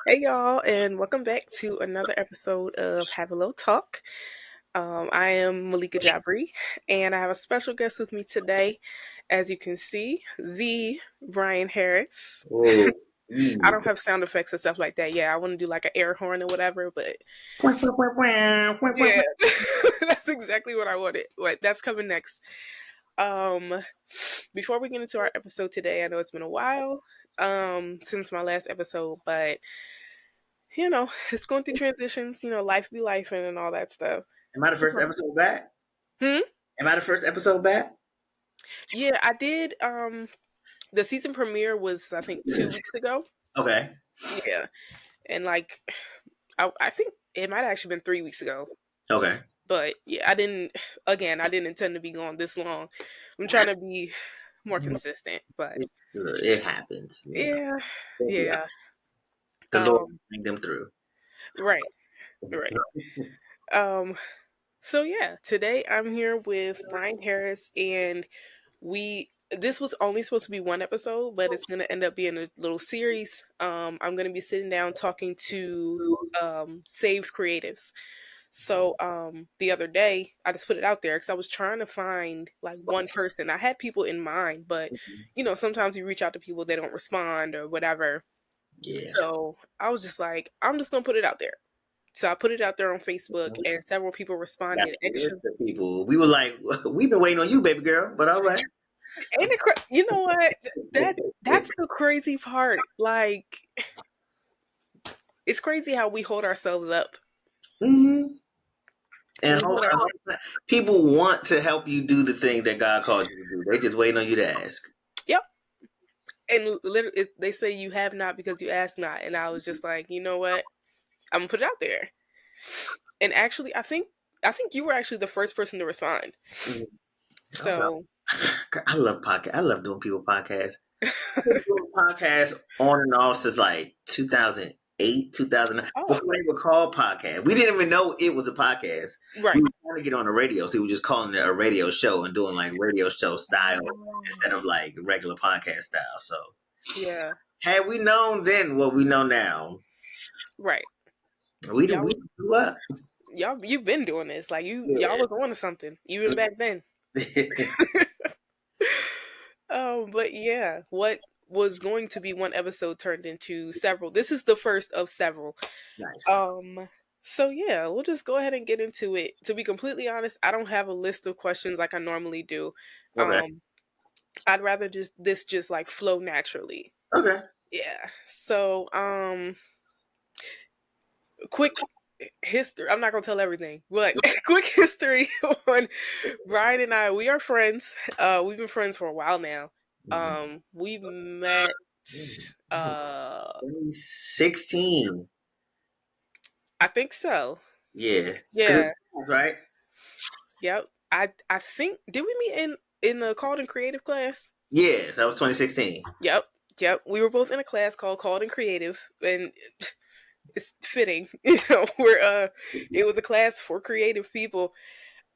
Hey y'all, and welcome back to another episode of Have a Little Talk. I am Malika Jabri, and I have a special guest with me today. As you can see, the Bryan Harris. Oh, I yeah. don't have sound effects and stuff like that. Yeah, I want to do like an air horn or whatever, but yeah, that's exactly what I wanted. But that's coming next. Um, Before we get into our episode today, I know it's been a while since my last episode, but it's going through transitions, life be life and all that stuff. Am I the first episode back? Hmm? Am I the first episode back? Yeah, I did. The season premiere was, I think, 2 weeks ago. Okay. Yeah. And I think it might have actually been 3 weeks ago. Okay. But yeah, I didn't intend to be gone this long. I'm trying to be more consistent, but It happens. yeah, Yeah. yeah. The Lord Um, bring them through. right, right. Um, so yeah, today I'm here with Bryan Harris, and this was only supposed to be one episode, but it's gonna end up being a little series. I'm gonna be sitting down talking to saved creatives. So the other day I just put it out there because I was trying to find like one person. I had people in mind, but sometimes you reach out to people, they don't respond or whatever. Yeah. So I was just like, I'm just gonna put it out there. So I put it out there on Facebook, and several people Got responded. the list Actually, of people. We were like, we've been waiting on you, baby girl. But all right. ain't it you know what? That's the crazy part. Like, it's crazy how we hold ourselves up. Mm-hmm. And We hold ourselves. people want to help you do the thing that God called you to do. They just waiting on you to ask. Yep. And literally, they say you have not because you ask not. And I was just like, you know what? I'm gonna put it out there. And actually, I think you were actually the first person to respond. Mhm. So I love podcast. I love doing people podcasts. I've been doing podcasts on and off since like 2008, 2009, oh, before they were called podcasts. We didn't even know it was a podcast. We right. were trying to get on the radio, so we were just calling it a radio show and doing like radio show style instead of like regular podcast style. So Yeah. had we known then what we know now, Right. we Y'all blew up. you've been doing this. Like y'all Yeah. was on to something, even back then. Oh, but yeah, what was going to be one episode turned into several. This is the first of several. Nice. Um, so yeah, we'll just go ahead and get into it. To be completely honest, I don't have a list of questions like I normally do. Okay. Um, I'd rather just like flow naturally. Okay. Yeah. So, quick history. I'm not gonna tell everything, but quick history on Bryan and I. We are friends. We've been friends for a while now. Mhm. We met. Uh, 2016. I think so. Yeah. Because Yeah. right? Yep. I think did we meet in the Called and Creative class? Yes, that was 2016. Yep. Yep. We were both in a class called Called and Creative, and it's fitting. Where it was a class for creative people,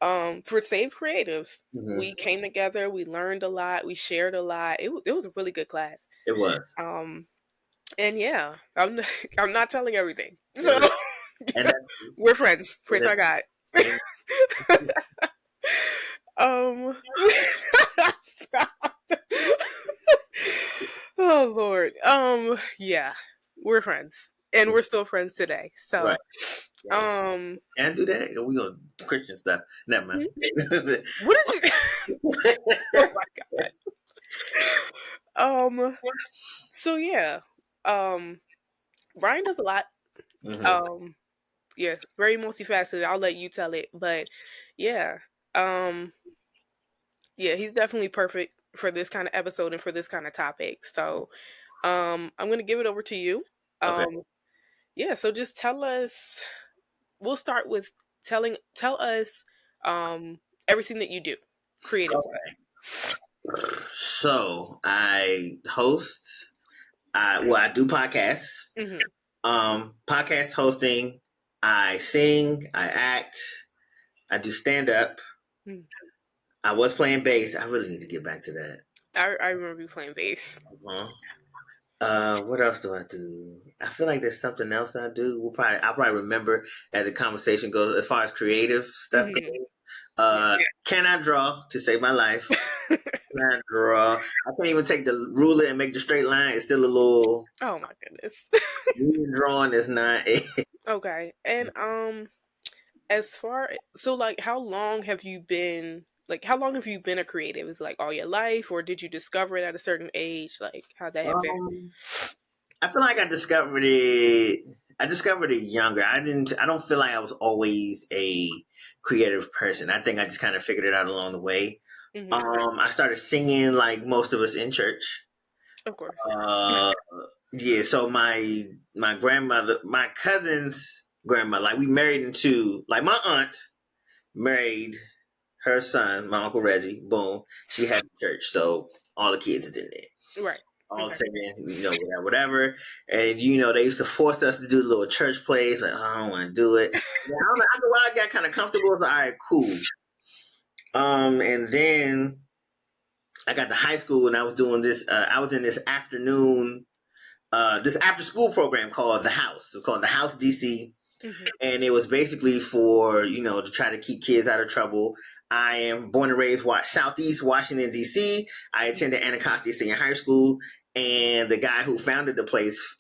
for saved creatives. Hmm. We came together, we learned a lot, we shared a lot. It was a really good class. It was. Um and yeah, I'm not telling everything. So Yeah. And we're friends. Praise our that, God. and um Stop. Oh Lord. Yeah. We're friends. And we're still friends today. So right, right. um Can't do that. We gonna Christian stuff. Never mind. what did you Oh my God. Um so yeah. Um Bryan does a lot. Hmm. Um yeah, very multifaceted. I'll let you tell it. But yeah. Um yeah, he's definitely perfect for this kind of episode and for this kind of topic. So I'm gonna give it over to you. Okay. Um yeah, so just tell us, we'll start with tell us everything that you do creative Okay. wise. So I host. I do podcasts. Hmm. Podcast hosting. I sing. I act. I do stand up. I was playing bass. I really need to get back to that. I remember you playing bass. Uh-huh. What else do I do? I feel like there's something else I do. I'll probably remember as the conversation goes. As far as creative stuff goes, Hmm. Yeah. can I draw to save my life? Can I draw? I can't even take the ruler and make the straight line. It's still a little Oh my goodness. drawing. Is not. Okay. And as far so like how long have you been a creative? Is it like all your life, or did you discover it at a certain age? Like how that happened? um, I feel like I discovered it. I discovered it younger. I didn't. I don't feel like I was always a creative person. I think I just kind of figured it out along the way. Hmm. I started singing like most of us in church. Of course. Uh, yeah. So my grandmother, my cousin's grandmother, like we married into like my aunt married her son, my uncle Reggie. Boom, she had a church, so all the kids is in there. Right. All Okay. singing, whatever. And they used to force us to do little church plays. Like, oh, I don't want to do it. Yeah, I don't know. After a while, I got kind of comfortable. So, all right, cool. And then I got to high school, and I was doing this. I was in this afternoon, this after school program called The House. It's called The House DC, Hmm. and it was basically for to try to keep kids out of trouble. I am born and raised Southeast Washington D.C. I attended Anacostia Senior High School, and the guy who founded the place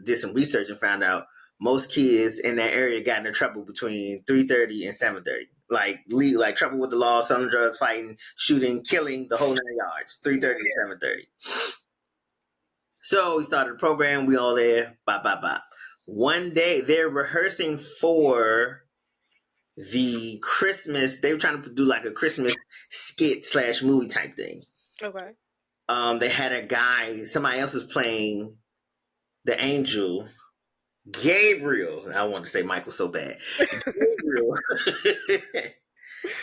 did some research and found out most kids in that area got into trouble between 3:30 and 7:30. Like trouble with the law, selling drugs, fighting, shooting, killing, the whole 9 yards. 3:30 Right. to 7:30. So we started the program. We all there. Bop bop bop. One day they're rehearsing for the Christmas. They were trying to do like a Christmas skit slash movie type thing. Okay. They had a guy. Somebody else was playing the angel. Gabriel. I want to say Michael so bad. Gabriel.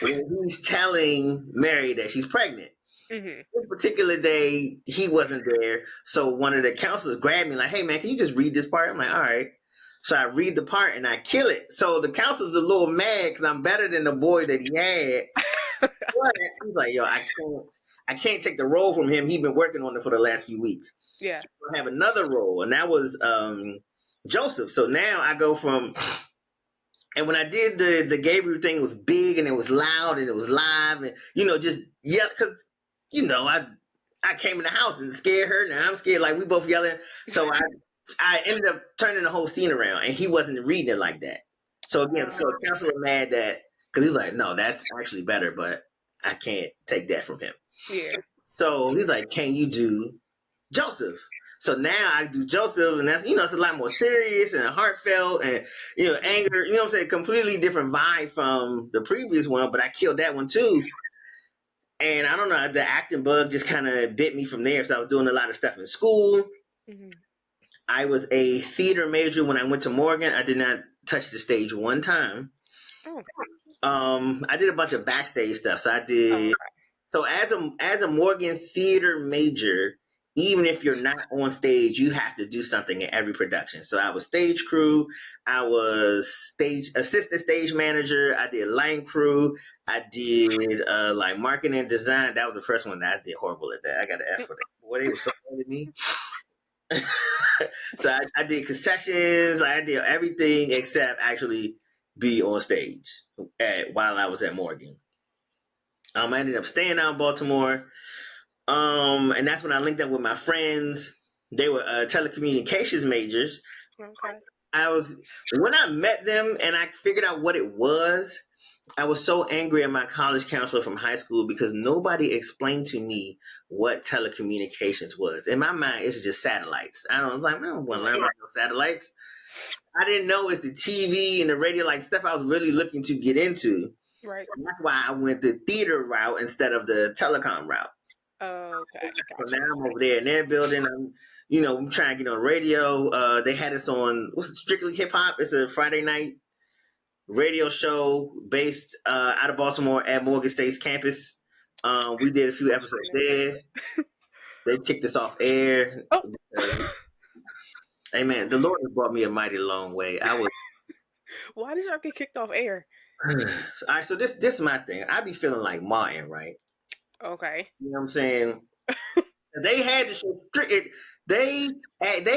When he's telling Mary that she's pregnant. Hmm. This particular day, he wasn't there. So one of the counselors grabbed me like, hey man, can you just read this part? I'm like, all right. So I read the part and I kill it. So the counselor's a little mad because I'm better than the boy that he had. But he's like, yo, I can't take the role from him. He's been working on it for the last few weeks. Yeah. I have another role, and that was Joseph. So now I go from, and when I did the Gabriel thing, it was big and it was loud and it was live and just yeah, because I came in the house and scared her. Now I'm scared, like we both yelling. So I ended up turning the whole scene around, and he wasn't reading it like that. So again, so the Okay. counselor mad that because he's like, no, that's actually better, but I can't take that from him. Yeah. So he's like, can you do Joseph? So now I do Joseph, and that's it's a lot more serious and heartfelt and anger. You know what I'm saying? Completely different vibe from the previous one, but I killed that one too. And I don't know, the acting bug just kind of bit me from there. So I was doing a lot of stuff in school. Hmm. I was a theater major when I went to Morgan. I did not touch the stage one time. Oh. I did a bunch of backstage stuff. So I Oh. did. So as a Morgan theater major, even if you're not on stage, you have to do something in every production. So I was stage crew, I was stage assistant stage manager, I did line crew, I did like marketing and design. That was the first one that I did horrible at that. I got an F for that. Boy, they were so mad at me. So I did concessions, like I did everything except actually be on stage while I was at Morgan. I ended up staying out in Baltimore. And that's when I linked up with my friends. They were telecommunications majors. Okay. I was when I met them and I figured out what it was. I was so angry at my college counselor from high school because nobody explained to me what telecommunications was. In my mind, it's just satellites. I don't like. I don't want to learn Right. about no satellites. I didn't know it's the TV and the radio, like stuff I was really looking to get into. Right. And that's why I went the theater route instead of the telecom route. Okay. So Gotcha. now I'm over there in their building. I'm trying to get on radio. They had us on what's it, Strictly Hip Hop. It's a Friday night radio show based out of Baltimore at Morgan State's campus. We did a few episodes there. They kicked us off air. Oh. Hey man, the Lord has brought me a mighty long way. I was Why did y'all get kicked off air? all right. So this is my thing. I be feeling like Martin, right? Okay. You know what I'm saying? They had to show strict. They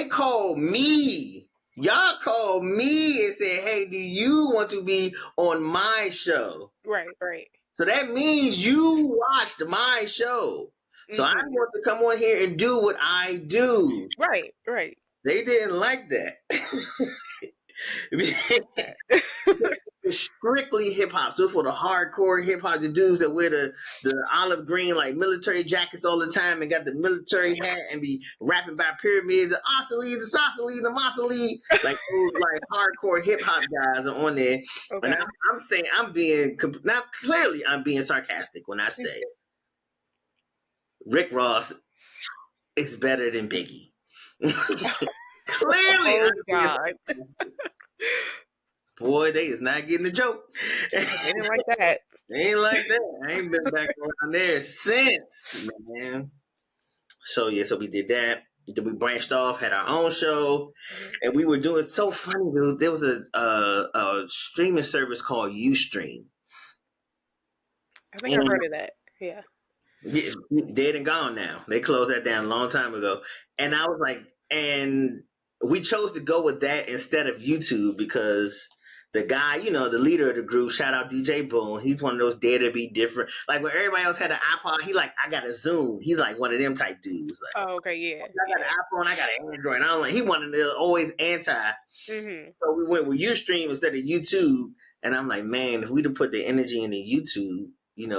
called me. Y'all called me and said, "Hey, do you want to be on my show?" Right, right. So that means you watched my show. So I Mhm. want to come on here and do what I do. Right, right. They didn't like that. That. It's strictly hip hop. So for the hardcore hip hop, the dudes that wear the olive green like military jackets all the time and got the military hat and be rapping about pyramids, the Oscilles, the Saucilles, the Mossily, like those like hardcore hip hop guys are on there. And Okay. I'm saying now clearly I'm being sarcastic when I say Rick Ross is better than Biggie. Clearly Oh I'm being God. sarcastic. Boy, they is not getting the joke. They didn't like that. Ain't like that. I ain't been back around there since, man. So yeah, so we did that. Then we branched off, had our own show, Mhm. and we were doing so funny, dude. There was a streaming service called UStream, I think I and heard of that. Yeah. yeah, dead and gone now. They closed that down a long time ago. And I was like, and we chose to go with that instead of YouTube because the guy, the leader of the group, shout out DJ Boone, he's one of those dare to be different. Like when everybody else had an iPod, he like, I got a Zoom. He's like one of them type dudes. Like, Oh, okay. Yeah. I got Yeah. an iPhone, I got an Android. I'm like, he wanted to always anti. Mhm. So we went with Ustream instead of YouTube. And I'm like, man, if we'd have put the energy into YouTube,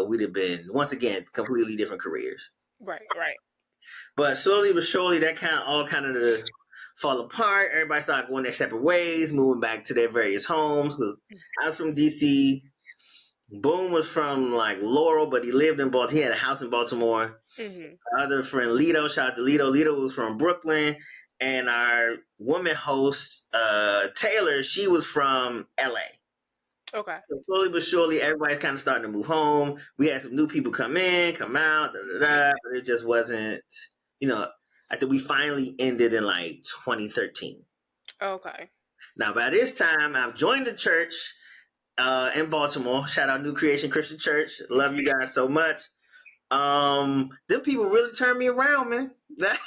we'd have been once again completely different careers. Right. Right. But slowly but surely, that kind of fall apart. Everybody started going their separate ways, moving back to their various homes. Because I was from DC. Boone was from like Laurel, but he lived in Baltimore. He had a house in Baltimore. Mhm. Our other friend Lito, shout out to Lito. Lito was from Brooklyn, and our woman host Taylor, she was from LA. Okay. So slowly but surely, everybody's kind of starting to move home. We had some new people come in, come out, but it just wasn't, you know, I think we finally ended in like 2013. Okay. Now, by this time, I've joined the church in Baltimore. Shout out New Creation Christian Church. Love you guys so much. Them people really turned me around, man. That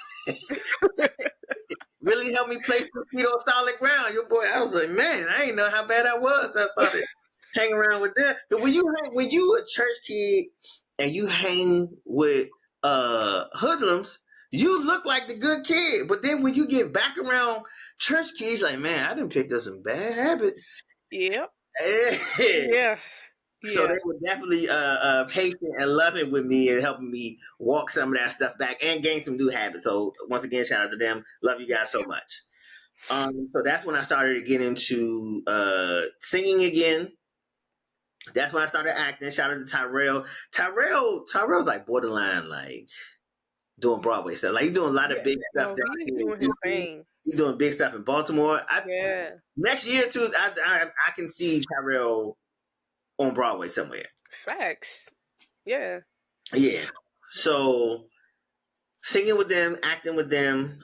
really helped me place my feet on solid ground. Your boy, I was like, man, I didn't know how bad I was. I started hanging around with them. But when you a church kid and you hang with hoodlums, you look like the good kid. But then when you get back around church kids, like, man, I done picked up some bad habits. Yep. Yeah. So Yeah. they were definitely patient and loving with me and helping me walk some of that stuff back and gain some new habits. So once again, shout out to them. Love you guys so much. So that's when I started to get into singing again. That's when I started acting. Shout out to Tyrell. Tyrell's like borderline, like doing Broadway stuff. Like he's doing a lot of Yeah. big stuff No, down he's here in doing his DC. thing. He's doing big stuff in Baltimore. Yeah. Next year too, I can see Tyrell on Broadway somewhere. Facts. Yeah. Yeah. So singing with them, acting with them.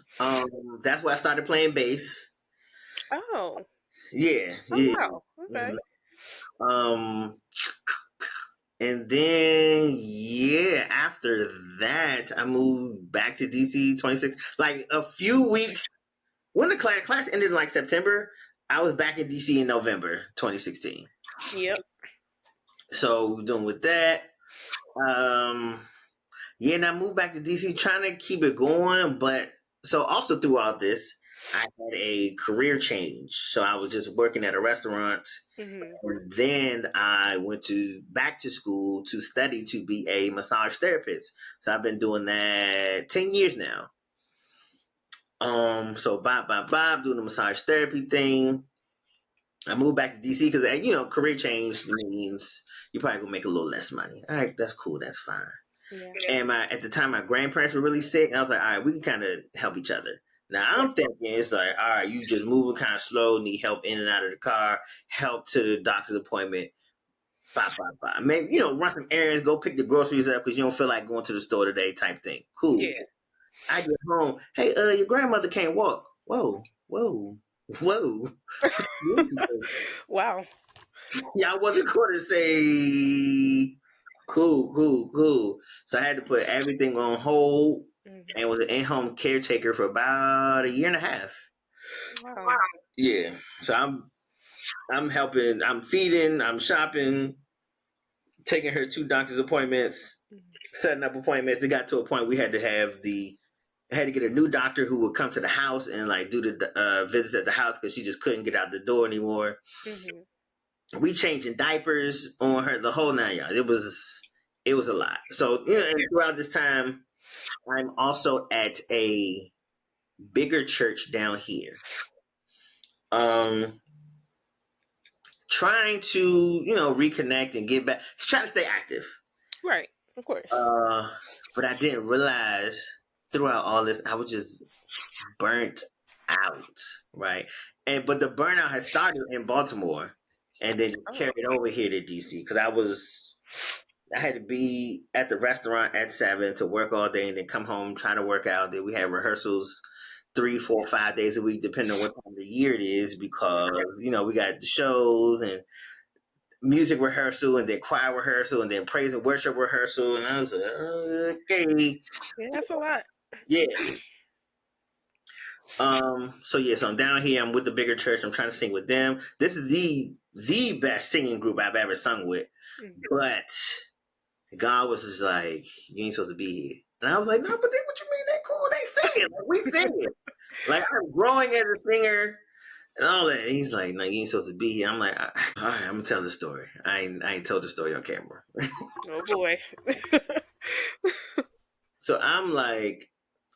That's where I started playing bass. Oh. Yeah, Oh yeah. wow. Mhm. Okay. Um, and then yeah, after that, I moved back to DC 26. Like a few weeks when the class ended in like September, I was back in DC in November 2016. Yep. So we're doing with that. Um, Yeah, and I moved back to DC trying to keep it going, but so also throughout this, I had a career change. So I was just working at a restaurant, Mhm. and then I went to back to school to study to be a massage therapist. So I've been doing that 10 years now. So Bob doing the massage therapy thing. I moved back to DC because career change means you probably gonna make a little less money. All right, that's cool, that's fine. Yeah. And at the time my grandparents were really sick. I was like, all right, we can kind of help each other. Now Right. I'm thinking it's like, all right, you just moving kind of slow, need help in and out of the car, help to the doctor's appointment, blah blah blah. Maybe run some errands, go pick the groceries up because you don't feel like going to the store today, type thing. Cool. Yeah. I get home, hey, your grandmother can't walk. Whoa, whoa, whoa. Wow. Yeah, I wasn't going to say cool. So I had to put everything on hold. Mhm. and was an in-home caretaker for about a year and a half. Wow. Yeah. So I'm helping, I'm feeding, I'm shopping, taking her to doctor's appointments, Mhm. setting up appointments. It got to a point we had to had to get a new doctor who would come to the house and like do the visits at the house because she just couldn't get out the door anymore. Mhm. We changing diapers on her, the whole 9 yards. It was a lot. So and throughout this time, I'm also at a bigger church down here. Um, Trying to reconnect and get back, trying to stay active. Right. Of course. Uh, but I didn't realize throughout all this I was just burnt out, right? But the burnout had started in Baltimore, and then just Oh. carried over here to DC because I had to be at the restaurant at 7 to work all day, and then come home trying to work out. Then we had rehearsals 3, 4, 5 days a week, depending on what time of the year it is, because we got the shows and music rehearsal, and then choir rehearsal, and then praise and worship rehearsal, and I was like, okay, Yeah, that's a lot. yeah. So I'm down here. I'm with the bigger church. I'm trying to sing with them. This is the best singing group I've ever sung with. Mhm. But God was just like, you ain't supposed to be here. And I was like, no, but they, what you mean? They cool. They singing. Like, we singing. Like, I'm growing as a singer and all that. And he's like, no, you ain't supposed to be here. I'm like, all right, I'm gonna tell the story. I ain't told the story on camera. Oh boy. So I'm like,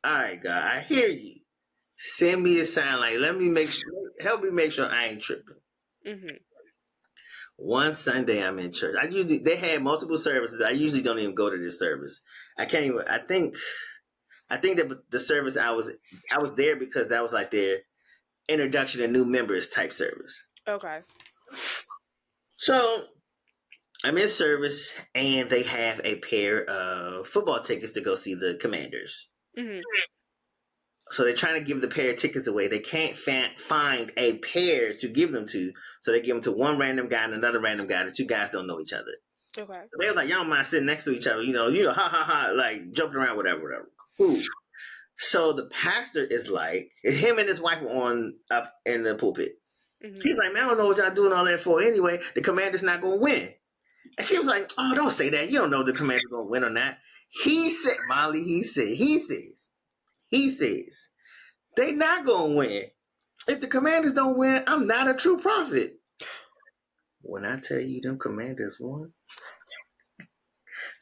all right, God, I hear you. Send me a sign. Like, help me make sure I ain't tripping. Mhm. One Sunday I'm in church. They had multiple services. I usually don't even go to this service. I can't even. I think that the service I was there because that was like their introduction to new members type service. Okay. So I'm in service and they have a pair of football tickets to go see the Commanders. Mhm. So they're trying to give the pair of tickets away. They can't find a pair to give them to, so they give them to one random guy and another random guy. The two guys don't know each other. Okay. They was like, y'all don't mind sitting next to each other, ha ha ha, like joking around, whatever, whatever. Cool. So the pastor is like, him and his wife were on up in the pulpit. Mhm. He's like, man, I don't know what y'all doing all that for anyway. The Commander's not gonna win. And she was like, oh, don't say that. You don't know if the Commander's gonna win or not. He said, Molly, he says, they not gonna win. If the Commanders don't win, I'm not a true prophet. When I tell you them Commanders won,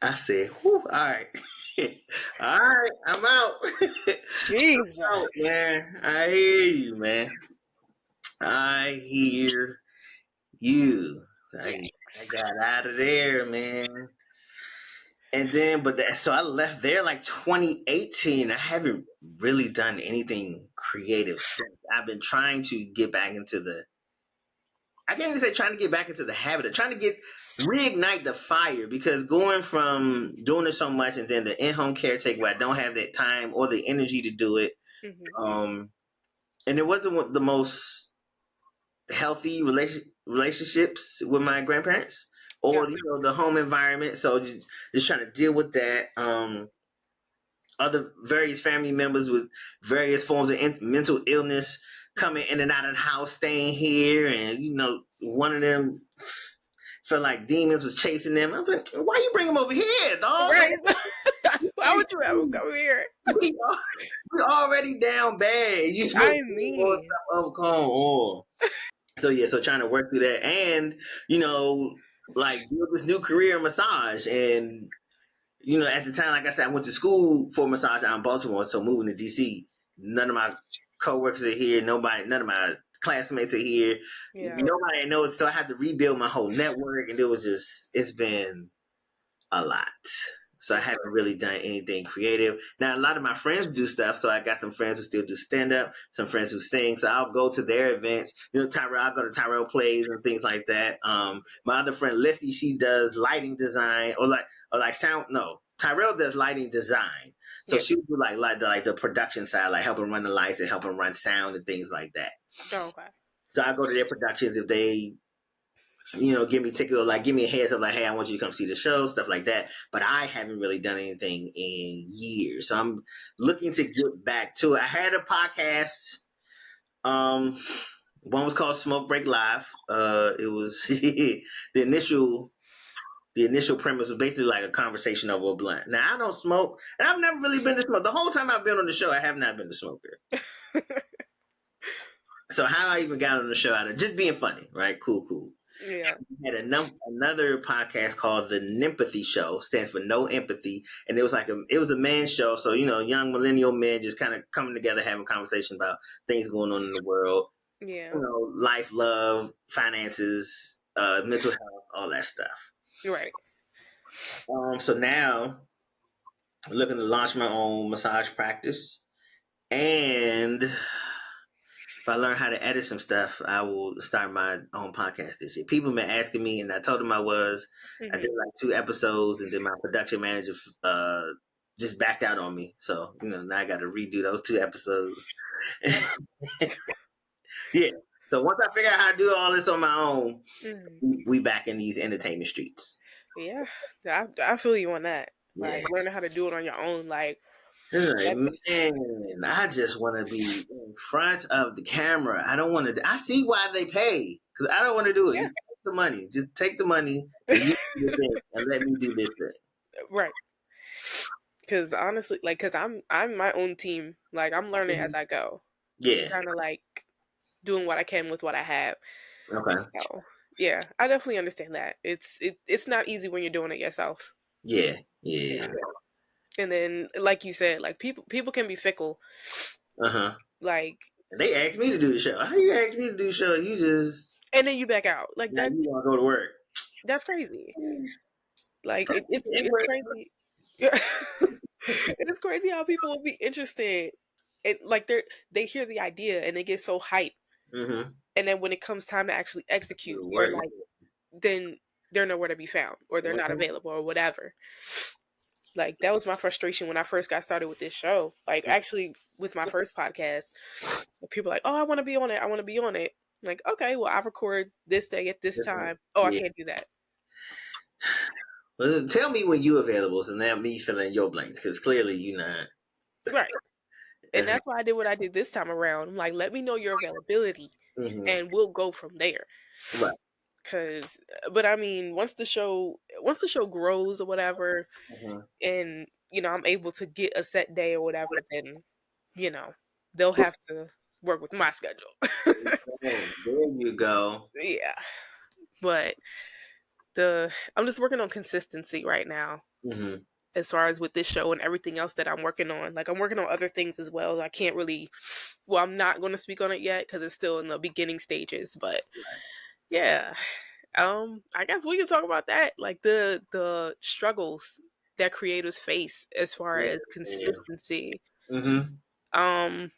I said, whew, all right. All right, I'm out. I'm out, Jesus. man. I hear you, man. I hear you. I Yikes. got out of there, man. And then, so I left there like 2018. I haven't really done anything creative since. I've been trying to get back into I can't even say trying to get back into the habit of trying to reignite the fire, because going from doing it so much and then the in-home caretaker where I don't have that time or the energy to do it. Mhm. And it wasn't the most healthy relationships with my grandparents or Gotcha. the home environment. So just trying to deal with that. Other various family members with various forms of mental illness coming in and out of the house, staying here, and one of them felt like demons was chasing them. I was like, why you bring them over here, dog? Like, Right. Why would you ever come here? we, we already down bad. You just gonna I bring more mean, stuff up, come on. So yeah, so trying to work through that, and like build this new career in massage. And at the time, like I said, I went to school for massage out in Baltimore. So moving to DC, none of my coworkers are here. None of my classmates are here. yeah. Nobody knows. So I had to rebuild my whole network, and it's been a lot. So I haven't really done anything creative. Now a lot of my friends do stuff. So I got some friends who still do stand up, some friends who sing. So I'll go to their events. I'll go to Tyrell plays and things like that. My other friend Lissy, she does lighting design or like sound. No, Tyrell does lighting design. So Yeah. she'll do like the production side, like helping run the lights and helping run sound and things like that. Oh, okay. So I go to their productions if they give me ticket or like give me a heads up like, hey, I want you to come see the show, stuff like that. But I haven't really done anything in years, so I'm looking to get back to it. I had a podcast. Um, One was called Smoke Break Live. It was the initial premise was basically like a conversation over a blunt. Now I don't smoke, and I've never really been to smoke. The whole time I've been on the show, I have not been a smoker. So how I even got on the show out of just being funny, right? Cool. Yeah. We had another podcast called the Nympathy Show, stands for No Empathy, and it was a man's show. So young millennial men just kind of coming together, having conversation about things going on in the world, Yeah. life, love, finances, mental health, all that stuff. Right. So now I'm looking to launch my own massage practice, and if I learn how to edit some stuff, I will start my own podcast this year. People have been asking me, and I told them I was. I did like 2 episodes, and then my production manager just backed out on me. So now I got to redo those 2 episodes. Yeah. So once I figure out how to do all this on my own, we back in these entertainment streets. Yeah, I feel you on that. Like learning how to do it on your own, like It's like, that's man, I just want to be in front of the camera. I don't want to. I see why they pay because I don't want to do it. yeah, You take the money. Just take the money and you do this thing and let me do this thing. right. Because honestly, like, because I'm my own team. Like I'm learning as I go. Yeah. Kind of like doing what I can with what I have. Okay. So yeah, I definitely understand that. It's not easy when you're doing it yourself. Yeah. Yeah. Yeah. And then, like you said, like people can be fickle. Uh-huh. Like, They asked me to do the show. How you ask me to do the show? You just and then you back out. Like now that. you want to go to work. That's crazy. Like It it's works. crazy. Yeah. It is crazy how people will be interested. And like they hear the idea and they get so hyped, Mm-hmm. and then when it comes time to actually execute, or Work. like then they're nowhere to be found, or they're not available, or whatever. Like that was my frustration when I first got started with this show. Like actually with my first podcast, people are like, "Oh, I want to be on it. I want to be on it." I'm like, okay, well, I record this day at this time. Oh, I Yeah. can't do that. Well, tell me when you available, so now me filling your blanks because clearly you not. Right. And that's why I did what I did this time around. I'm like, let me know your availability, Mm-hmm. and we'll go from there. Right. Cause, but I mean, once the show grows or whatever, Mm-hmm. and I'm able to get a set day or whatever, then you know they'll have to work with my schedule. Oh, there you go. Yeah, but I'm just working on consistency right now Mm-hmm. as far as with this show and everything else that I'm working on. Like I'm working on other things as well. I can't really, well, I'm not going to speak on it yet because it's still in the beginning stages. But yeah, I guess we can talk about that, like the struggles that creators face as far Yeah. as consistency. Mm-hmm. Um,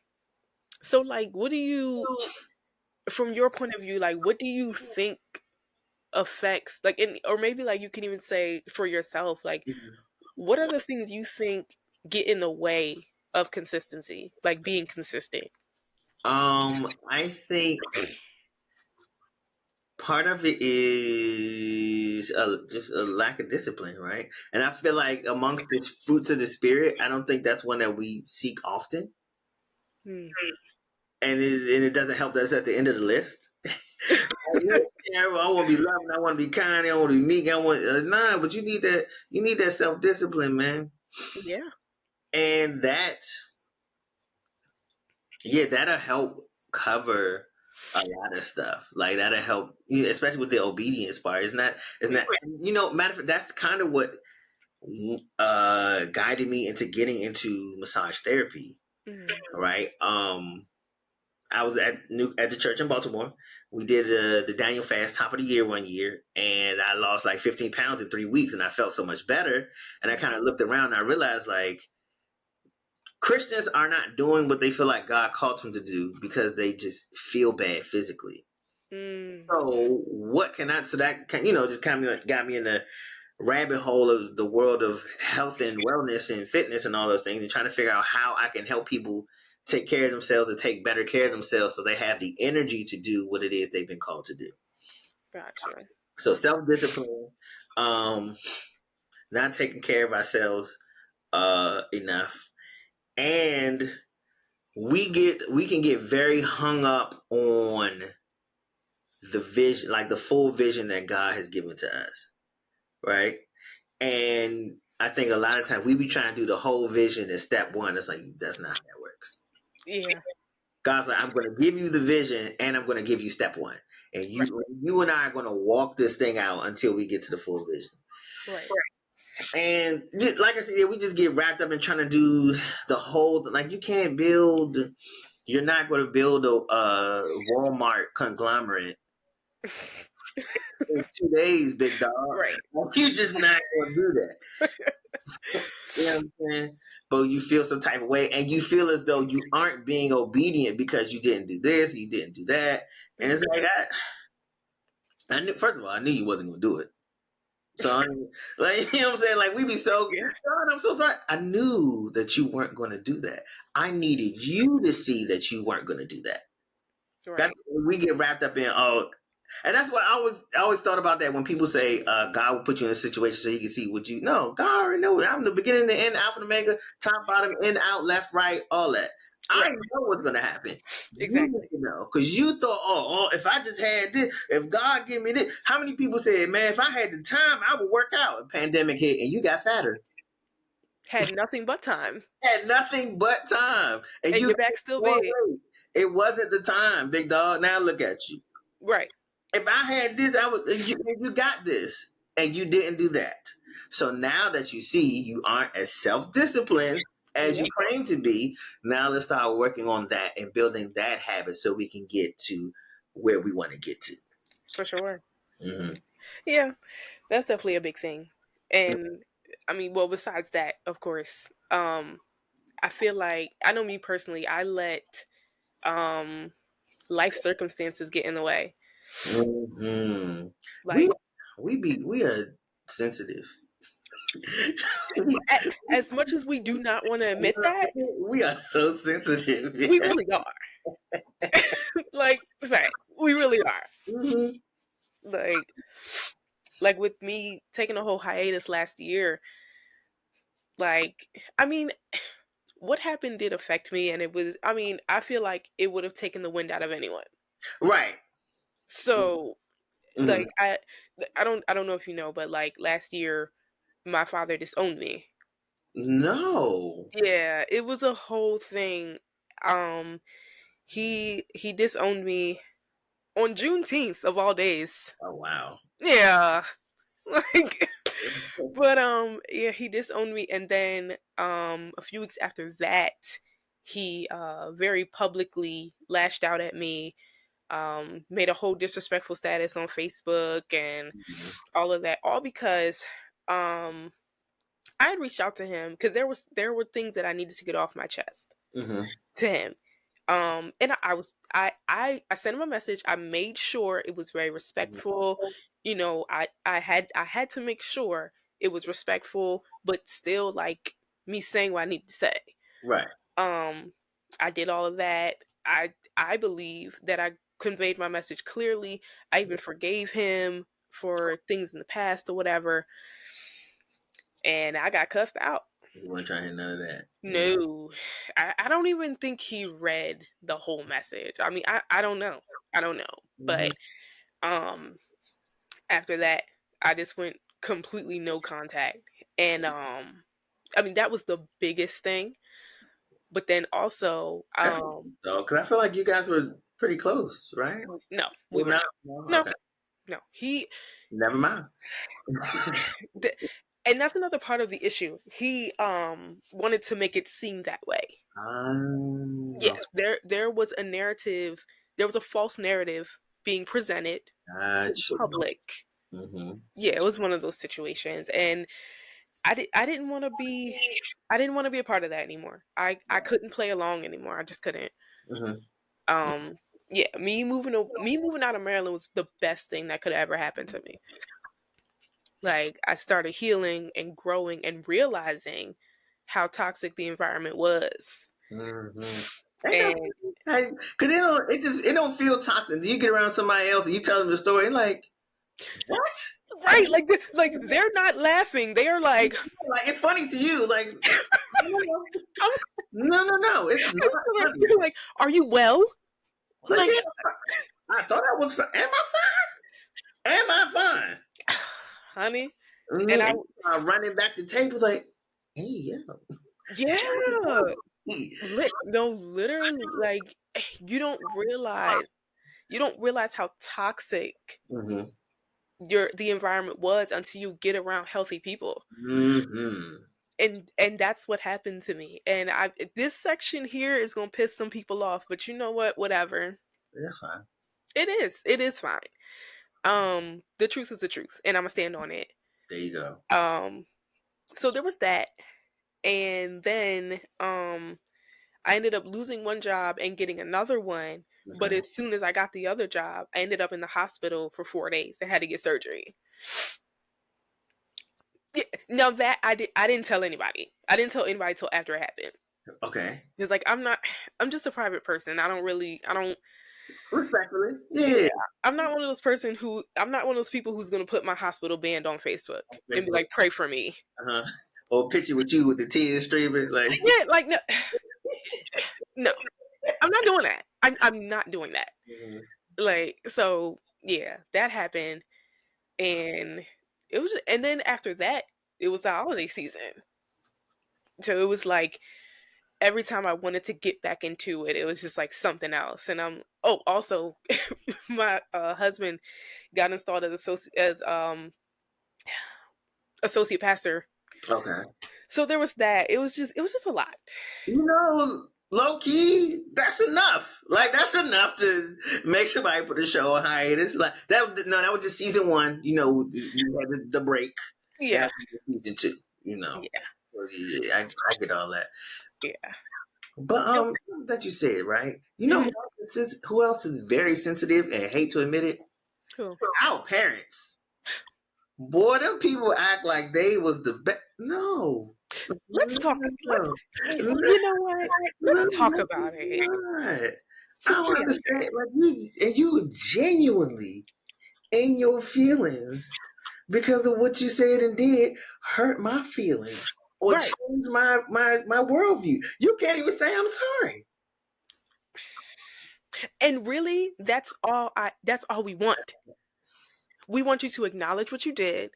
so like, what do you, from your point of view, like, what do you think affects, like, or maybe like you can even say for yourself, like, what are the things you think get in the way of consistency, like being consistent? I think part of it is just a lack of discipline, right? And I feel like amongst the fruits of the spirit, I don't think that's one that we seek often, Hmm. and it doesn't help that it's at the end of the list. Yeah, I want to be loving. I want to be kind. I want to be meek. I want nah, but you need that. You need that self discipline, man, Yeah. and that'll help cover a lot of stuff. Like that'll help, especially with the obedience part. Isn't that matter of fact, that's kind of what guided me into getting into massage therapy. Mhm. Right. I was at the church in Baltimore. We did the Daniel fast top of the year one year, and I lost like 15 pounds in 3 weeks, and I felt so much better. And I kind of looked around and I realized like Christians are not doing what they feel like God called them to do because they just feel bad physically. Mm. So what can I? So that just kind of got me in the rabbit hole of the world of health and wellness and fitness and all those things, and trying to figure out how I can help people take care of themselves and take better care of themselves so they have the energy to do what it is they've been called to do. Gotcha. So self-discipline, um, not taking care of ourselves enough, and we can get very hung up on the vision, like the full vision that God has given to us, right? And I think a lot of times we be trying to do the whole vision in step one. It's like that's not how that works. Yeah. God's like, I'm going to give you the vision, and I'm going to give you step one, and Right. you and I are going to walk this thing out until we get to the full vision. Right. And like I said, we just get wrapped up in trying to do the whole. Like you can't build. You're not going to build a Walmart conglomerate in 2 days, big dog. Right. You're just not going to do that. You know what I'm saying? But you feel some type of way, and you feel as though you aren't being obedient because you didn't do this, you didn't do that, and it's Mhm. like I knew. First of all, I knew you wasn't going to do it. So, like, you know what I'm saying? Like, we be so, Yeah. God, I'm so sorry. I knew that you weren't going to do that. I needed you to see that you weren't going to do that. Right. We get wrapped up in, oh, and that's what I always thought about that when people say God will put you in a situation so he can see what you no, God already knows. I'm the beginning, the end, alpha and omega, top, bottom, in, out, left, right, all that. I Right. know what's gonna happen. You need Exactly. to know. Because you thought, if I just had this, if God give me this, how many people said, man, if I had the time, I would work out. A pandemic hit and you got fatter. Had nothing but time, Had nothing but time. And and you your back's still more big. weight. It wasn't the time, big dog. Now look at you. Right. If I had this, I would. You got this, and you didn't do that. So now that you see you aren't as self-disciplined as you Yep. claim to be, now let's start working on that and building that habit so we can get to where we want to get to. For sure. Mm-hmm. Yeah. That's definitely a big thing. And I mean, well, besides that, of course, I feel like I know me personally, I let um life circumstances get in the way. Mm-hmm. We Like we are sensitive. as much as we do not want to admit that, We are so sensitive. we Yeah. really are. Like, fact, we really are. Mm-hmm. Like like with me taking a whole hiatus last year, like I mean, what happened did affect me, and it was I mean, I feel like it would have taken the wind out of anyone. Right. So Mm-hmm. like I don't know if you know, but like last year my father disowned me. No. Yeah, it was a whole thing. Um he disowned me on Juneteenth of all days. Oh wow. Yeah. Like but yeah, he disowned me, and then a few weeks after that he very publicly lashed out at me, made a whole disrespectful status on Facebook and all of that, all because um I had reached out to him because there were things that I needed to get off my chest Mm-hmm. to him. And I was I sent him a message. I made sure it was very respectful. You know, I had to make sure it was respectful, but still like me saying what I need to say. Right. Um, I did all of that. I believe that I conveyed my message clearly. I even forgave him for things in the past or whatever, and I got cussed out. You weren't trying to hear none of that. Yeah. No, I don't even think he read the whole message. I mean, I don't know. I don't know. Mm-hmm. But um after that, I just went completely no contact. And I mean that was the biggest thing. But then also That's though, because I feel like you guys were pretty close, right? no, we Well, were no, not. no, No, okay, no. He never mind. th- and that's another part of the issue. He wanted to make it seem that way. Okay, Yes, there was a narrative, there was a false narrative being presented to the gotcha. public. Mm-hmm. Yeah, it was one of those situations, and I didn't want to be I didn't want to be a part of that anymore. I couldn't play along anymore. I just couldn't. Mm-hmm. Um, yeah, me moving out of Maryland was the best thing that could ever happen to me. Like I started healing and growing and realizing how toxic the environment was, Mm-hmm. Ain't that and because it don't feel toxic. You get around somebody else and you tell them the story, and like What? Right? Like they're not laughing. They are like, Like it's funny to you. Like no, I'm, no. It's not funny. they're like, are you well? Like Like, yeah, I thought I was. Am I fine? Am I fine? honey, and And running back to table like, hey yo, yeah, no, literally, like you don't realize how toxic mm-hmm. the environment was until you get around healthy people. Mm-hmm. And that's what happened to me. And I this section here is gonna piss some people off, but you know what? Whatever. That's fine. It is. It is fine. The truth is the truth, and I'm gonna stand on it. There you go. Um, so there was that, and then I ended up losing one job and getting another one. But Okay. as soon as I got the other job, I ended up in the hospital for 4 days. I had to get surgery. Yeah, now that I didn't tell anybody. I didn't tell anybody till after it happened. Okay. Because like I'm just a private person. I don't Respectfully. yeah. Yeah. I'm not one of those people who's gonna put my hospital band on Facebook and be Facebook. like, pray for me. Uh-huh. Or a picture with you with the tears streaming. Like Yeah, like no, no. I'm not doing that. I'm not doing that. Mhm. Like so yeah, that happened and and then after that, it was the holiday season. So it was like every time I wanted to get back into it, it was just like something else. And also my husband got installed as associate pastor. Okay. So there was that. It was just a lot. Low key, that's enough. Like that's enough to make somebody put a show on hiatus. Like that. No, that was just season one. You had the break. Yeah. That was season two. You know, Yeah. So, yeah, I get all that. Yeah. But Yep. that you said right. Mhm. Who else is very sensitive and hate to admit it? Cool. Our parents. Boy, them people act like they was the best. No, Let's talk. Let no, You know what? Let's talk no, about it. not. I Since don't we out understand. Like you genuinely in your feelings because of what you said and did hurt my feelings or right. change my worldview. You can't even say I'm sorry. And really, that's all we want. We want you to acknowledge what you did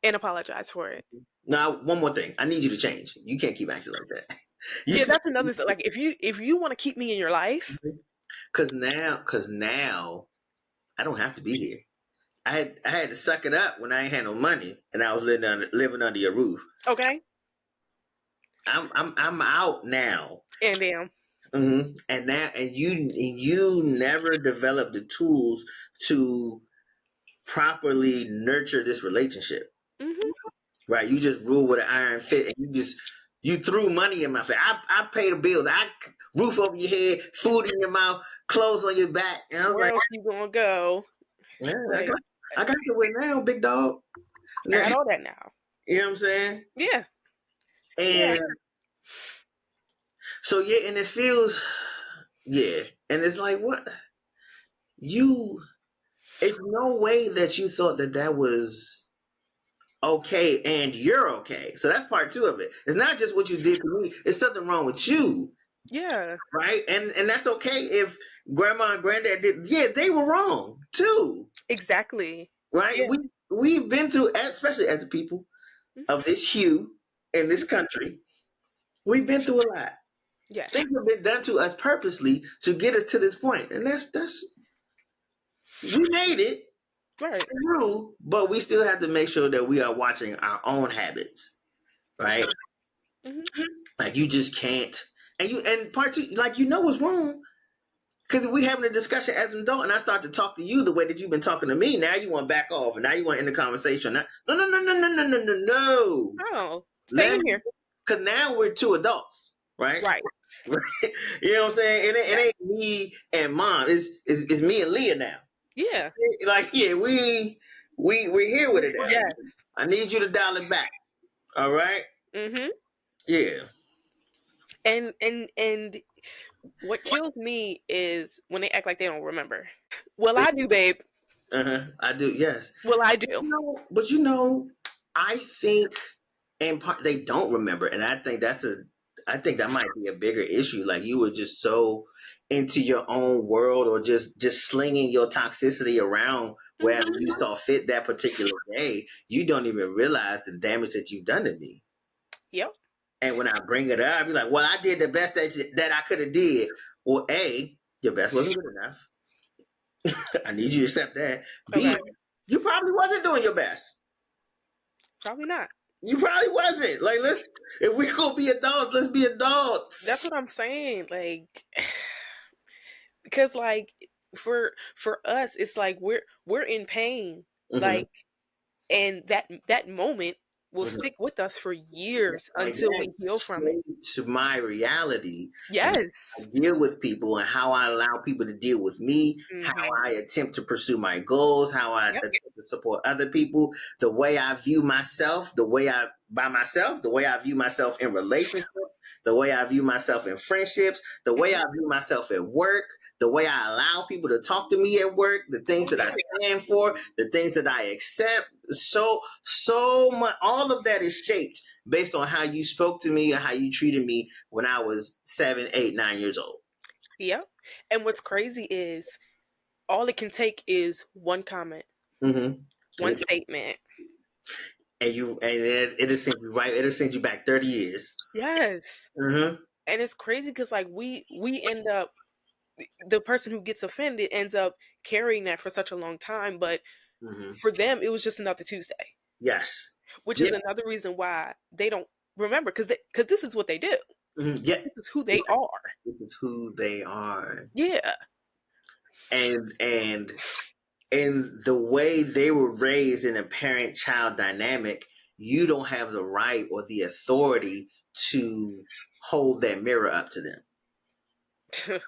and apologize for it. Now, one more thing. I need you to change. You can't keep acting like that. Yeah, that's another thing. Like if you want to keep me in your life, Cause now I don't have to be here. I had to suck it up when I ain't had no money and I was living under your roof. okay? I'm out now. And damn. And you never developed the tools to properly nurture this relationship. Mhm. Right? You just rule with an iron fist, and you threw money in my face. I pay the bills. I roof over your head, food in your mouth, clothes on your back, and I was Where like, else you gonna go? yeah, Like I got to win now, big dog. I You got all that now. know what I'm saying? Yeah. Yeah. And so yeah, and it feels yeah, and it's like what you. It's no way that you thought that was okay and you're okay. So that's part two of it. It's not just what you did to me. It's something wrong with you. Yeah. Right? And that's okay if grandma and granddad did. Yeah, they were wrong too. Exactly. Right? Yeah. We've been through, especially as the people Mhm. of this hue in this country, we've been through a lot. Things Yes. have been done to us purposely to get us to this point, and that's we made it Right. through, but we still have to make sure that we are watching our own habits. For Right? sure. Mhm. Like you just can't. And part two, like what's wrong. Because we having a discussion as an adult, and I start to talk to you the way that you've been talking to me. Now you want to back off, and now you want to end the conversation. No, no, no, no, no, no, no, no, no, no. Oh, stay Let in here. because now we're two adults, right? Right. Right. You know what I'm saying? It ain't me and mom. It's me and Leah now. Yeah. Like yeah, we're here with it now. Yes. I need you to dial it back. All right. Mhm. Yeah. And what kills me is when they act like they don't remember. Well, I do, babe. I do. Yes. Well, I do. But I think in part they don't remember, and I think that might be a bigger issue. Like you were just so into your own world, or just slinging your toxicity around wherever Hmm. you saw fit that particular day. You don't even realize the damage that you've done to me. Yep. And when I bring it up, I'd be like, "Well, I did the best that I could have did." Well, A, your best wasn't good enough. I need you to accept that. B, Okay. you probably wasn't doing your best. Probably not. You probably wasn't. Like, if we gonna be adults, let's be That's adults. what I'm saying. Like, because like for us, it's like we're in pain. Mm-hmm. Like, and that moment will Mm-hmm. stick with us for years Like until we that heal from it. straight to my reality and how Yes. I deal with people and how I allow people to deal with me, how Hmm. I attempt to pursue my goals, how I Yep. attempt to support other people, the way I view myself, the way I view myself in relationships, the way I view myself in friendships, the way I Hmm. view myself at work, the way I allow people to talk to me at work, the things that I Yeah. stand for, the things that I accept. So much, all of that is shaped based on how you spoke to me or how you treated me when I was 7, 8, 9 years old. Yep. And what's crazy is all it can take is one comment, Mm-hmm. one statement. It'll send you right. It'll send you back 30 years. Yes. Mm-hmm. And it's crazy because like we end up, the person who gets offended ends up carrying that for such a long time, but Mm-hmm. for them it was just another Tuesday, Yes. which Yeah. is another reason why they don't remember, because this is what they do. Mm-hmm. Yeah. This is who they are. This is who they are, Yeah. and in the way they were raised in a parent-child dynamic, you don't have the right or the authority to hold that mirror up to them.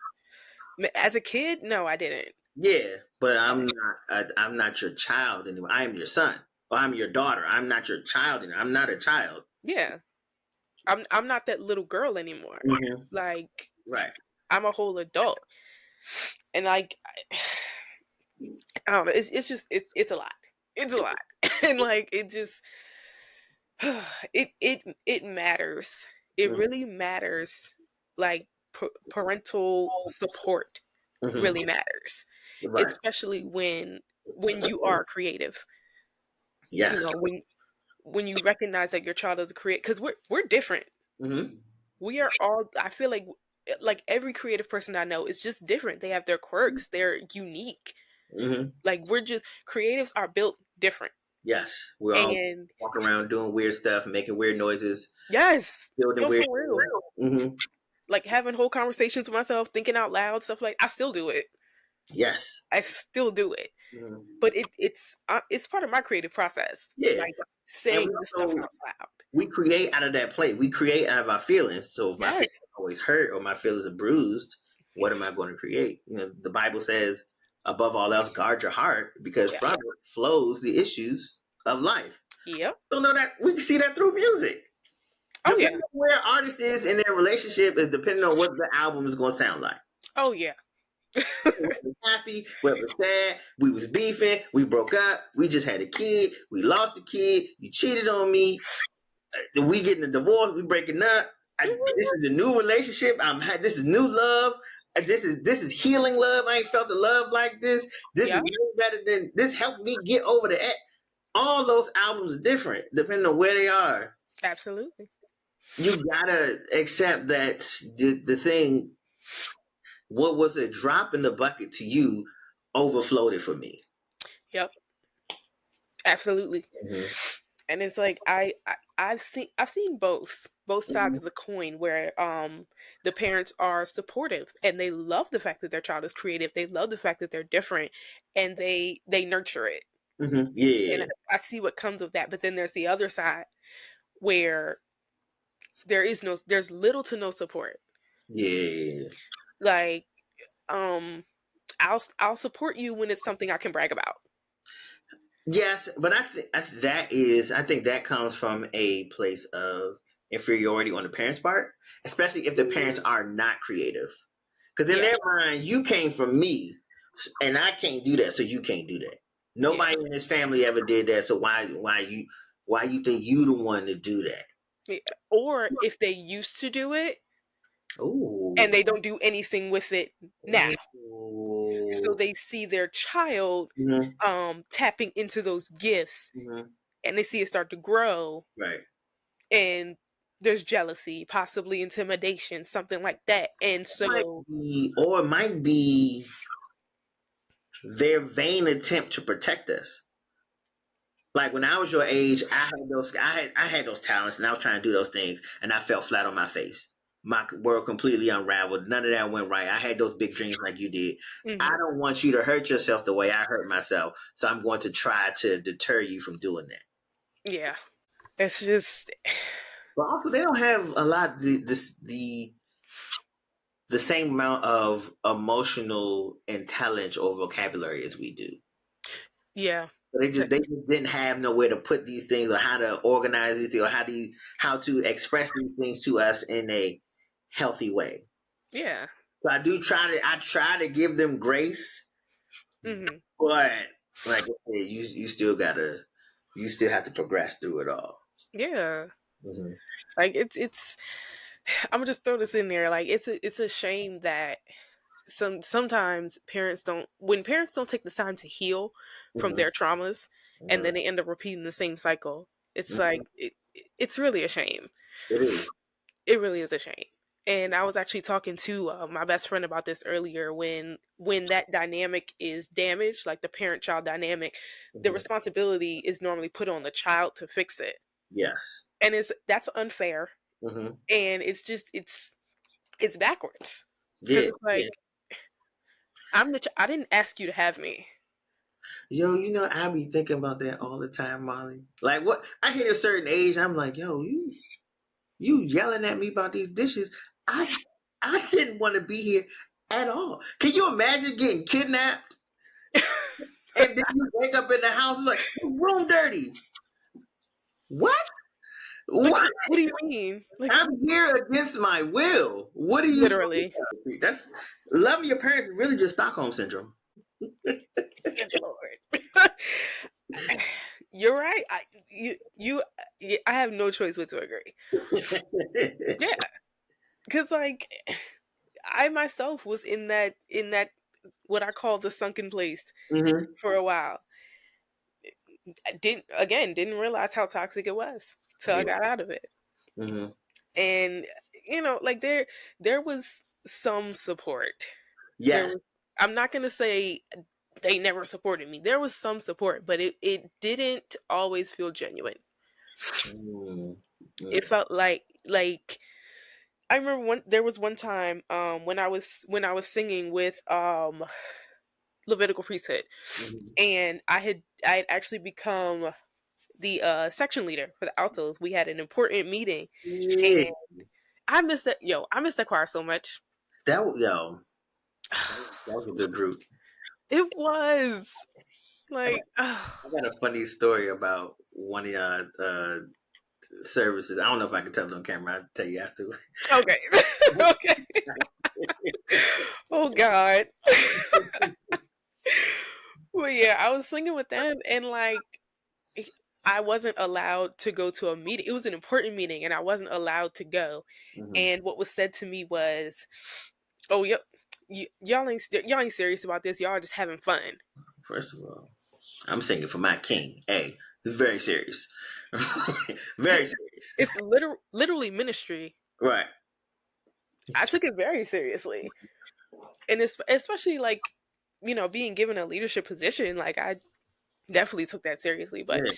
As a kid, no, I didn't. Yeah, but I I'm didn't. not. I'm not your child anymore. I am your son. Or I'm your daughter. I'm not your child anymore. I'm not a child. Yeah. I'm not that little girl anymore. Mm-hmm. Like, Right. I'm a whole adult. And like, I don't know, it's just it's a lot. It's a lot. And like it just it matters. It Mm-hmm. really matters. Like, parental support Mm-hmm. really matters, Right. especially when you are creative. You Yes. know, when you recognize that your child is a creative, because we're different. Mm-hmm. We are all, I feel like every creative person I know is just different. They have their quirks. They're unique. Mm-hmm. Like, we're just, creatives are built different. Yes. We're all And walking around doing weird stuff, making weird noises, yes, building no, weird. for real. Mm-hmm. Like, having whole conversations with myself, thinking out loud, stuff like, I still do it. Yes. I still do it. Mm-hmm. But it's part of my creative process. Yeah. Like, And we saying the stuff also out loud. we create out of that place. We create out of our feelings. So if my feelings Yes. are always hurt or my feelings are bruised, what am I going to create? The Bible says, above all else, guard your heart because Yeah. from it flows the issues of life. Yep. So know that we can see that through music. Oh Depending yeah. on where artist is in their relationship is depending on what the album is going to sound like. Oh yeah. Whether happy, whether sad, we was beefing, we broke up, we just had a kid, we lost a kid, you cheated on me, we getting a divorce, we breaking up. Mhm. This is a new relationship. This is new love. This is healing love. I ain't felt the love like this. This is Yeah. way better than this. Helped me get over the. All those albums are different depending on where they are. Absolutely. You gotta accept that the thing. What was a drop in the bucket to you overflowed it for me. Yep. Absolutely. Mm-hmm. And it's like I've seen both sides Mm-hmm. of the coin, where the parents are supportive and they love the fact that their child is creative. They love the fact that they're different, and they nurture it. Mm-hmm. And Yeah. I see what comes of that. But then there's the other side where there's little to no support. Yeah. Like, um I'll support you when it's something I can brag about. Yes, but I think that comes from a place of inferiority on the parents' part, especially if the parents are not creative. Because in Yeah. their mind, you came from me, and I can't do that, so you can't do that. Yeah. Nobody in his family ever did that. So why you think you the one to do that? Yeah. Or if they used to do it and Ooh. they don't do anything with it now. So Ooh. they see their child Hmm. tapping into those gifts Hmm. and they see it start to grow, Right. and there's jealousy, possibly intimidation, something like that. And so Or it might be their vain attempt to protect us. Like when I was your age, I had those talents and I was trying to do those things and I fell flat on my face. My world completely unraveled. None of that went right. I had those big dreams like you did. I mhm, don't want you to hurt yourself the way I hurt myself. So I'm going to try to deter you from doing that. yeah, it's just But also they don't have a lot the same amount of emotional intelligence or vocabulary as we do. yeah. So they just didn't have nowhere to put these things or how to organize these things or how to express these things to us in a healthy way. Yeah. So I try to give them grace, Mhm. but like I said, you still have to progress through it all. Yeah. Hmm. Like it's I'm gonna just throw this in there. Like it's a shame that sometimes parents don't when parents don't take the time to heal from Hmm. their traumas, and Hmm. then they end up repeating the same cycle. It's Hmm. like it's really a shame. It is. It really is a shame. And I was actually talking to my best friend about this earlier. When that dynamic is damaged, like the parent child dynamic, the Hmm. responsibility is normally put on the child to fix it, Yes. and that's unfair. Hmm. And it's backwards because Yeah. it's Yeah. like I didn't ask you to have me. Yo, I be thinking about that all the time, Molly. Like what I hit a certain age, I'm like, yo, you yelling at me about these dishes. I I didn't want to be here at all. Can you imagine getting kidnapped and then you wake up in the house and like room dirty? What? Like, What? what do you mean? Like, I'm here against my will. What are you talking literally. about? That's loving your parents is really just Stockholm syndrome. Good lord. You're right. I have no choice but to agree. Yeah, because like I myself was in that what I call the sunken place Hmm. for a while. I didn't realize how toxic it was till I Yeah. got out of it. Hmm. And like there was some support. There Yes. was I'm not going to say they never supported me. There was some support, but it didn't always feel genuine. Mm. It Mm. felt like I remember there was one time when I was singing with Levitical priesthood, Mhm. and I had actually become the section leader for the altos. We had an important meeting, Yeah. and I missed that choir so much. Yo, that was a good group. It was I like, got a funny story about one of your services. I don't know if I can tell it on camera. I'll tell you after. okay. Okay. Oh God. Well, yeah, I was singing with them, and like I wasn't allowed to go to a meeting. It was an important meeting, and I wasn't allowed to go. Hmm. And what was said to me was, "Oh, y'all ain't serious about this. Y'all are just having fun." First of all, I'm singing for my king. Hey, it's very serious. Very serious. It's literally ministry. Right. I took it very seriously, and it's especially like being given a leadership position. Like I definitely took that seriously, but Yeah.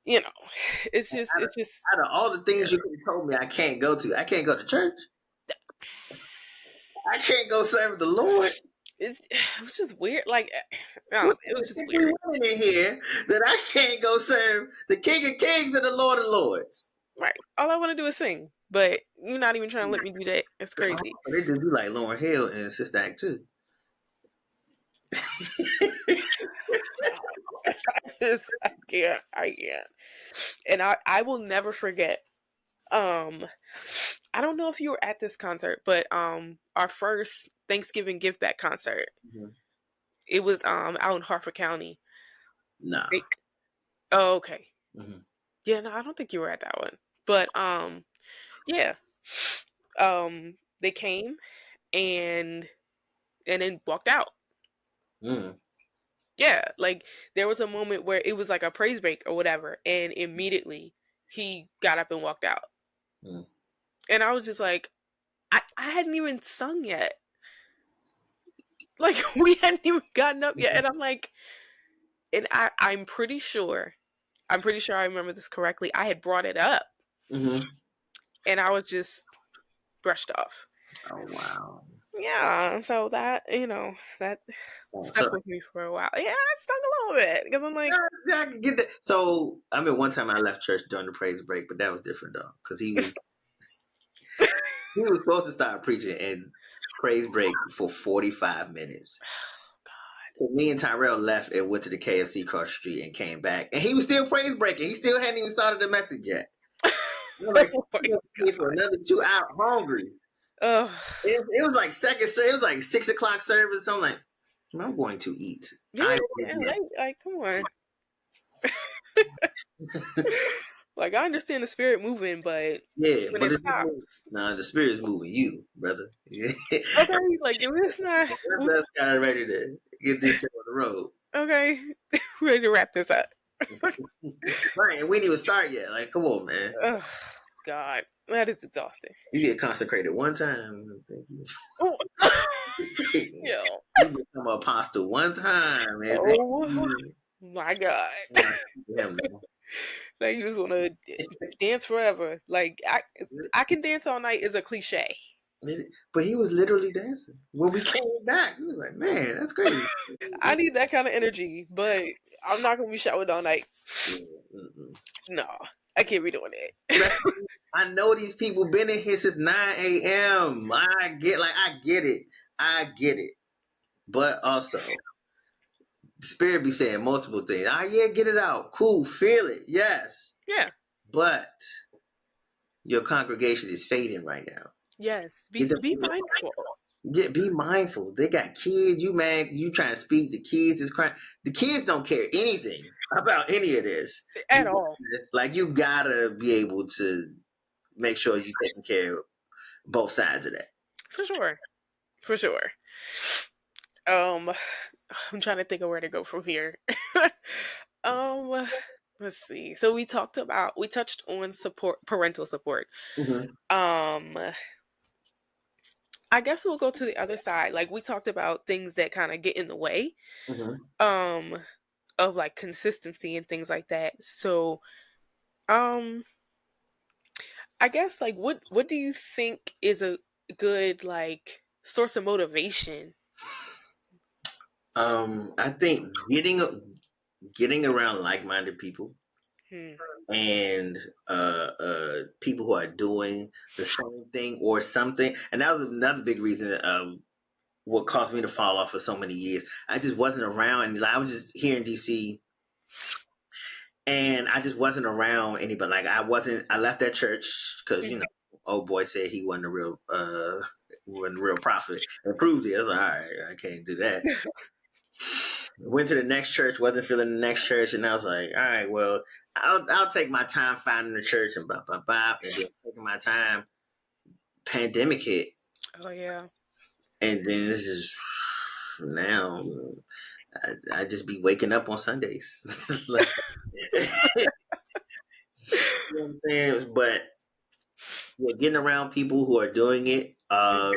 you know, Out of, it's just out of all the yeah. things you could have told me, I can't go to. I can't go to church. I can't go serve the Lord. It was just weird. Like What it was the just 50 weird. women in here that I can't go serve the King of Kings and the Lord of Lords? Right. All I want to do is sing, but you're not even trying to let me do that. It's Oh, crazy. they do you like Lauren Hill and Sister Act too. I can't. I can't. And I will never forget. Um, I don't know if you were at this concert, but our first Thanksgiving give back concert. Mhm. It was out in Harford County. Nah. They, oh, okay. Hmm. Yeah, no, I don't think you were at that one. But yeah. They came and then walked out. Mm. Yeah, like there was a moment where it was like a praise break or whatever, and immediately he got up and walked out. Mm. And I was just like, I hadn't even sung yet. Like we hadn't even gotten up yet. And I'm like, and I'm pretty sure I remember this correctly. I had brought it up Hmm. and I was just brushed off. Oh wow. Yeah, so that, that stuck So with me for a while. Yeah, it stung a little bit because I'm like, yeah, I can get that. So I mean, one time I left church during the praise break, but that was different though, because he was supposed to start preaching and praise break for 45 minutes. So me and Tyrell left and went to the KFC across the street and came back, and he was still praise breaking. He still hadn't even started the message yet. I'm like, oh my he was here for god. another 2 hours hungry. Oh, It was like second service. It was like 6 o'clock service. I'm like, I'm going to eat. yeah, like come on. Like I understand the spirit moving, but Yeah, when but it the spirit, stops, nah, the spirit's moving you, brother. okay, like if it's not That's kind of ready to get this show on the road. okay, ready to wrap this up. Right, and we didn't even start yet. Like, come on, man. Oh God, that is exhausting. You get consecrated one time. Thank you. Oh, You yo, become an apostle one time, man. Thank oh you. my God. Nah, him, Like you just want to dance forever. Like I can dance all night is a cliche. but he was literally dancing. When we came back, we was like, man, that's crazy. I need that kind of energy, but I'm not gonna be showered all night. Yeah, mm-mm. No, I can't be doing it. Especially, I know these people been in here since 9 a.m. I get it. I get it. But also, the spirit be saying multiple things. Ah, yeah, get it out. Cool, feel it. Yes. Yeah. But your congregation is fading right now. Yes. Get them Be people. mindful. Yeah, be mindful. They got kids. You man, you trying to speak. The kids is crying. The kids don't care anything about any of this. At all. Like you gotta be able to make sure you're taking care of both sides of that. For sure. For sure. Um I'm trying to think of where to go from here. um let's see. So we touched on parental support. Mm-hmm. Um I guess we'll go to the other side. Like we talked about things that kind of get in the way Mm-hmm. um of like consistency and things like that. So um I guess like what do you think is a good like source of motivation? I think getting around like-minded people Hmm. and people who are doing the same thing or something, and that was another big reason what caused me to fall off for so many years. I just wasn't around, and I was just here in DC, and I just wasn't around anybody. Like I wasn't. I left that church because Mhm. old boy said he wasn't a real wasn't a real prophet and proved it. I was like, all right, I can't do that. Went to the next church, wasn't feeling the next church, and I was like, all right, well, I'll take my time finding the church and blah blah blah, and then taking my time. Pandemic hit, Oh yeah. and then this is now. I just be waking up on Sundays, like, you know what I'm saying? But yeah, getting around people who are doing it, Mhm.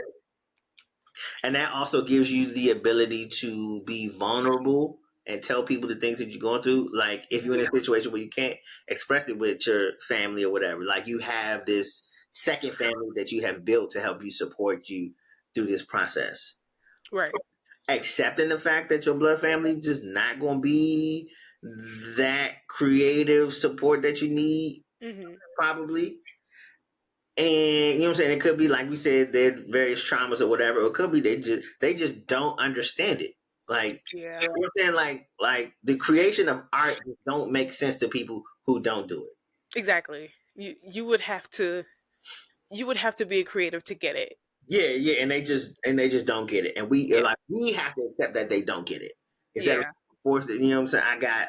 and that also gives you the ability to be vulnerable and tell people the things that you're going through. Like if you're in a situation where you can't express it with your family or whatever, like you have this second family that you have built to help you support you through this process. Right. Accepting the fact that your blood family just not going to be that creative support that you need, Mhm. probably. And you know what I'm saying? It could be like we said, there are various traumas or whatever. Or it could be they just don't understand it. Like Yeah. you know what I'm saying? Like the creation of art don't make sense to people who don't do it. Exactly. You would have to be a creative to get it. Yeah, yeah, and they just don't get it. And we Yeah. like we have to accept that they don't get it. Is that Yeah. forced it. You know what I'm saying? I got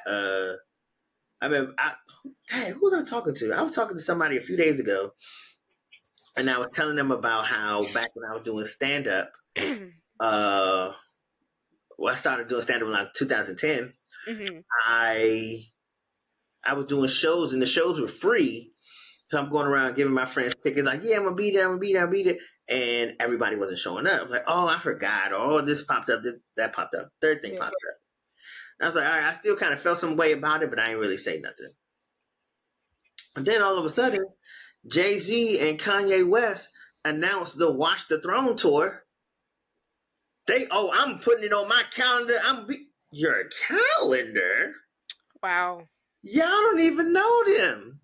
dang, who was I talking to? I was talking to somebody a few days ago, and I was telling them about how back when I was doing stand up, uh, I started doing stand up in like 2010. Hmm. I I was doing shows, and the shows were free. So I'm going around giving my friends tickets, like, yeah, I'm gonna be there, I'm gonna be there, I'm gonna be there, and everybody wasn't showing up. Like, oh, I forgot, or oh, this popped up, that popped up, third thing Yeah. popped up. And I was like, all right, I still kind of felt some way about it, but I ain't really say nothing. And then all of a sudden, Jay-Z and Kanye West announced the Watch the Throne tour. I'm putting it on my calendar. Your calendar? Wow. Y'all don't even know them.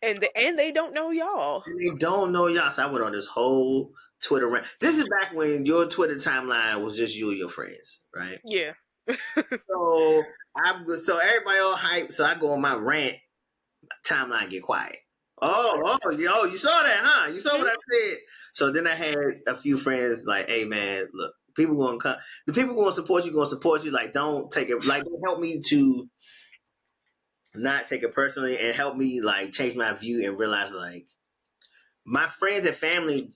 And they don't know y'all. And they don't know y'all. So I went on this whole Twitter rant. This is back when your Twitter timeline was just you and your friends, right? Yeah. So everybody all hyped. So I go on my rant, timeline get quiet. Of course. You saw that, huh? You saw what Mhm. I said. So then I had a few friends like, hey man, look, people gonna come. The people gonna support you, gonna support you. Like, don't take it. Like, help me to not take it personally, and help me like change my view and realize like my friends and family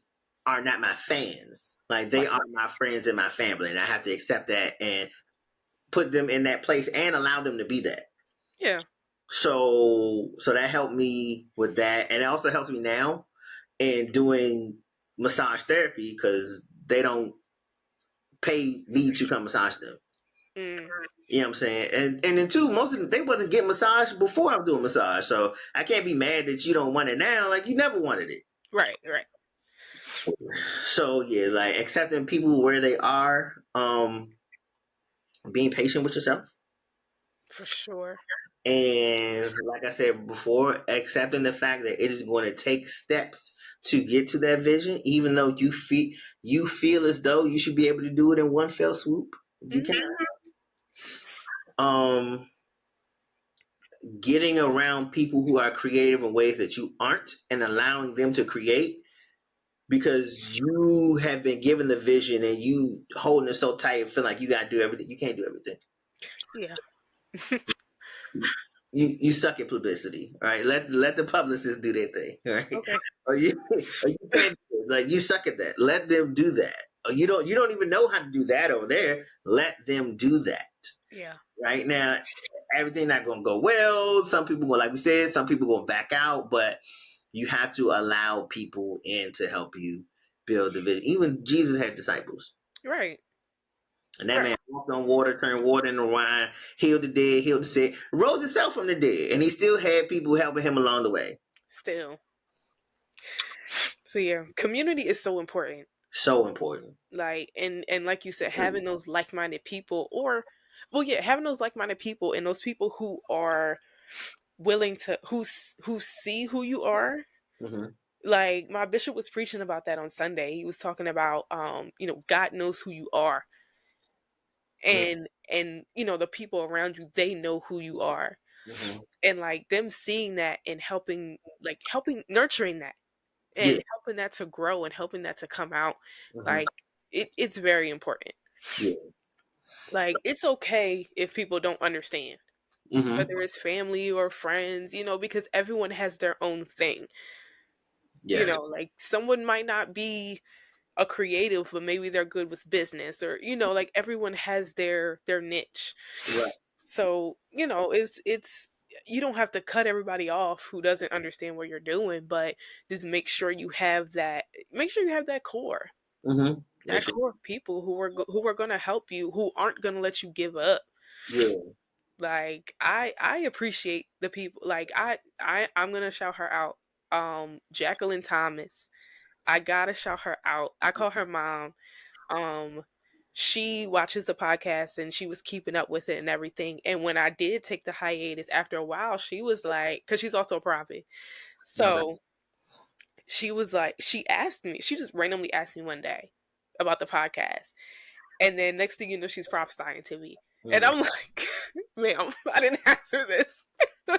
are not my fans. Like, they Right. are my friends and my family, and I have to accept that and put them in that place and allow them to be that. Yeah. So that helped me with that, and it also helps me now in doing massage therapy because they don't pay me to come massage them. Mm. You know what I'm saying? And then two, most of them, they wasn't getting massage before I'm doing massage, so I can't be mad that you don't want it now. Like, you never wanted it. Right. Right. So yeah, like accepting people where they are, being patient with yourself, For sure. and like I said before, accepting the fact that it is going to take steps to get to that vision, even though you feel as though you should be able to do it in one fell swoop. You can. Hmm. Um, Getting around people who are creative in ways that you aren't, and allowing them to create because you have been given the vision and you holding it so tight and feel like you got to do everything. You can't do everything. Yeah. You suck at publicity, all right? Let the publicists do their thing, all right? Okay. Or you can't like, you suck at that. Let them do that. Or you don't even know how to do that over there. Let them do that. Yeah. Right now, everything not gonna go well. Some people like we said, some people gonna back out, but you have to allow people in to help you build the vision. Even Jesus had disciples. Right. And that Right. man walked on water, turned water into wine, healed the dead, healed the sick, rose himself from the dead, and he still had people helping him along the way. Still. So yeah, community is so important. So important. Like, and like you said, having those like-minded people, or well, yeah, having those like-minded people and those people who are willing to who see who you are. Mm-hmm. Like, my bishop was preaching about that on Sunday. He was talking about God knows who you are, Yeah. and the people around you, they know who you are, Mm-hmm. and like them seeing that and helping nurturing that Yeah. and helping that to grow and helping that to come out. Mm-hmm. Like, it's very important. Yeah. Like, it's okay if people don't understand, Mm-hmm. whether it's family or friends, because everyone has their own thing. Yes. Like, someone might not be a creative, but maybe they're good with business, or like everyone has their niche. Right. So, it's you don't have to cut everybody off who doesn't understand what you're doing, but just make sure you have that core. Mm-hmm. Make That sure. core of people who are going to help you, who aren't going to let you give up. Yeah. Like, I appreciate the people. Like, I'm going to shout her out. Jacqueline Thomas. I got to shout her out. I call her mom. Um she watches the podcast and she was keeping up with it and everything. And when I did take the hiatus after a while, she was like, cuz she's also a prophet. Okay. So, she was like, she just randomly asked me one day about the podcast. And then next thing you know, she's prophesying to me. And Mm-hmm. I'm like, ma'am, I didn't ask her this. She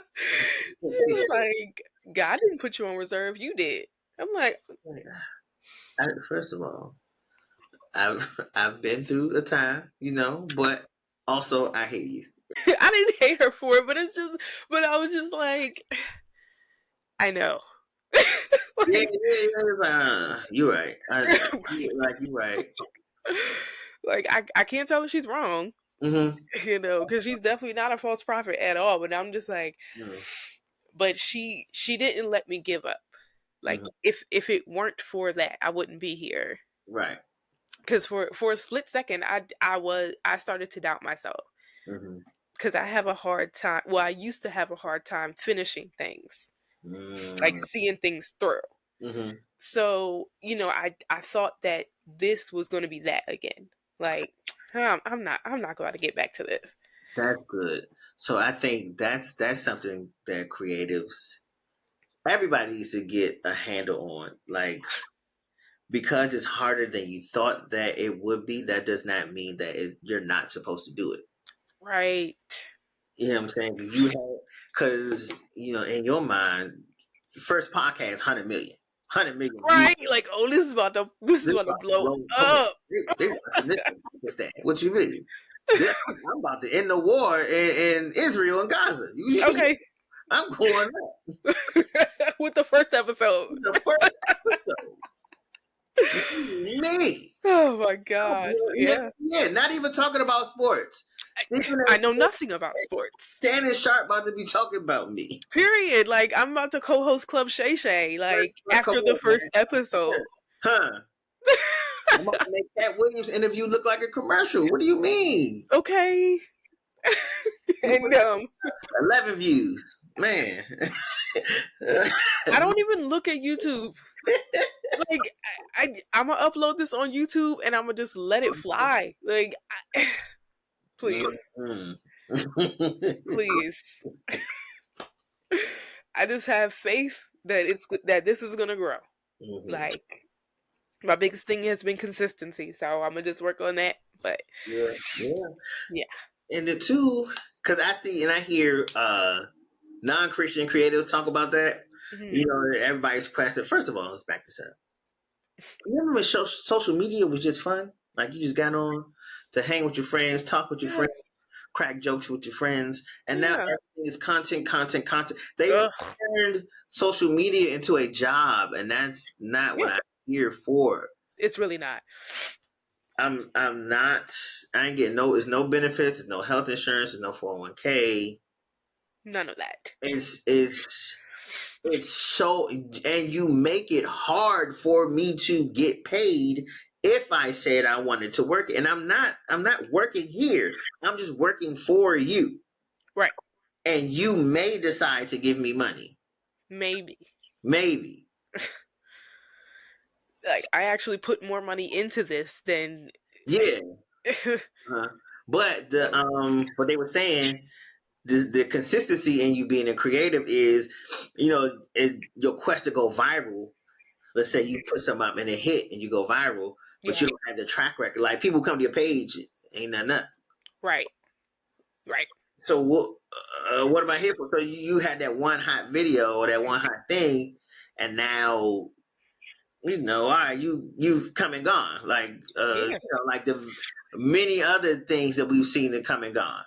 was like, God didn't put you on reserve, you did. I'm like, First of all, I've been through a time, but Also, I hate you. I didn't hate her for it, but but I was just like, I know. Yeah, Like, yeah, yeah. It's like, you're right. You're right. like I can't tell her she's wrong, Mm-hmm. because she's definitely not a false prophet at all. But I'm just like, Mm-hmm. but she didn't let me give up. Like, Mm-hmm. if it weren't for that, I wouldn't be here. Right. Because for a split second, I started to doubt myself Mm-hmm. because I have a hard time. Well, I used to have a hard time finishing things, like seeing things through. Mm-hmm. So, I thought that this was going to be that again. Like, I'm not going to get back to this. That's good. So I think that's something that creatives, everybody needs to get a handle on. Like, because it's harder than you thought that it would be, that does not mean that you're not supposed to do it. Right. You know what I'm saying? Because in your mind, first podcast 100 million views. Right. Like, oh, this is This about to about to blow blow. Come on, up. they watching this. Understand what you mean? I'm about to end the war in Israel and Gaza. Okay. I'm going up. With the first episode. The first episode. Me. Oh my I'm gosh. going Yeah. ESPN. Not even talking about sports. Stephen I A. know nothing about sports. Shannon Sharp about to be talking about me. Period. Like, I'm about to co-host Club Shay Shay, like, Come after the on, first man. episode. Huh? I'm about to make Cat Williams interview look like a commercial. What do you mean? Okay. And 11 views, man. I don't even look at YouTube. Like, I'm gonna upload this on YouTube and I'm gonna just let it fly. Like, please, Mhm. please. I just have faith that that this is gonna grow. Mhm. Like, my biggest thing has been consistency, so I'm gonna just work on that. But Yeah, yeah. yeah. And the two, because I see and I hear non-Christian creatives talk about that. Mhm. Everybody's pressing. First of all, let's back this up. You remember when social media was just fun? Like, you just got on to hang with your friends, talk with your friends, Yes. crack jokes with your friends, and now Yeah. everything is content, content, content. They've Ugh. turned social media into a job, and that's not what Yeah. I'm here for. It's really not. I'm not. I ain't getting no. There's no benefits. There's no health insurance. There's no 401k. None of that. It's so, and you make it hard for me to get paid if I said I wanted to work, and I'm not working here. I'm just working for you, Right. and you may decide to give me money, Maybe. maybe. Like, I actually put more money into this than. Yeah. uh, but but they were saying the consistency in you being a creative is, your quest to go viral. Let's say you put something up and it hit and you go viral, but Yeah. you don't have the track record. Like, people come to your page, ain't nothing up. Right. Right. So what am I here for? So you had that one hot video or that one hot thing, and now all right, you've come and gone. Like, Yeah. like the many other things that we've seen that come and gone.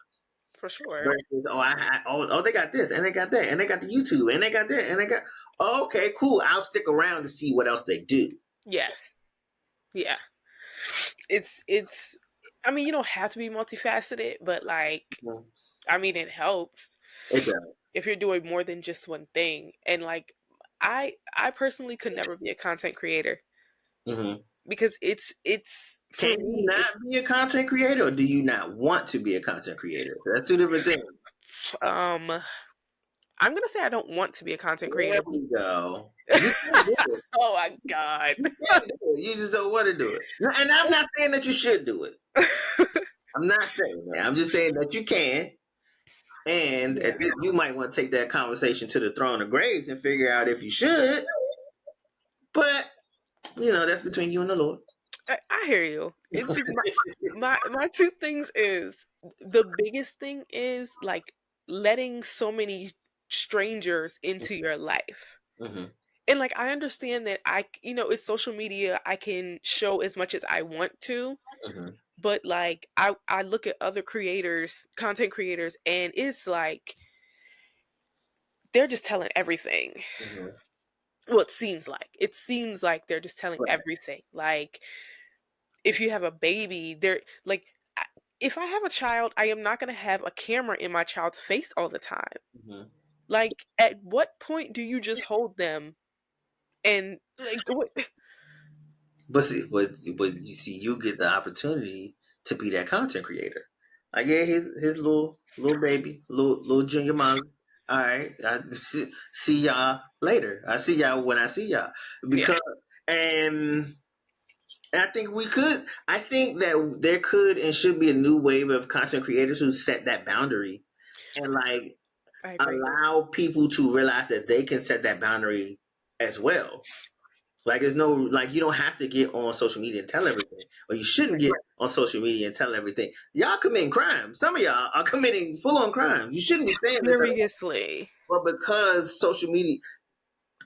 For sure. Versus, they got this and they got that and they got the YouTube and they got that and they got. Oh, okay, cool. I'll stick around to see what else they do. Yes. Yeah. It's I mean, you don't have to be multifaceted, but like, Mhm. I mean, it helps It does. if you're doing more than just one thing. And like, I personally could never be a content creator Hmm. because it's for Can you me. not be a content creator, or do you not want to be a content creator? That's two different things. Um, I'm gonna say I don't want to be a content There creator. we go. You can do it. Oh my god. You can do it. You just don't want to do it. And I'm not saying that you should do it. I'm not saying that. I'm just saying that you can. And Yeah. you might want to take that conversation to the throne of grace and figure out if you should. But, that's between you and the Lord. I hear you. It's just my two things is the biggest thing is like letting so many strangers into your life. Hmm. And like, I understand that it's social media. I can show as much as I want to, Hmm. But like I look at other creators, content creators, and it's like they're just telling everything. Mhm. Well, it seems like they're just telling Right. everything. Like if you have a baby, they're like I- if I have a child, I am not going to have a camera in my child's face all the time. Mhm. Like at what point do you just hold them and like what? But see, but you see, you get the opportunity to be that content creator. Like, yeah, his little baby, little junior mom. All right, I see y'all later. I see y'all when I see y'all Yeah, because and I think we could. I think that there could and should be a new wave of content creators who set that boundary and like I agree. allow people to realize that they can set that boundary as well. Like there's no like you don't have to get on social media and tell everything, or you shouldn't get on social media and tell everything. Y'all committing crimes. Some of y'all are committing full on crimes. You shouldn't be saying this at all. Seriously. But because social media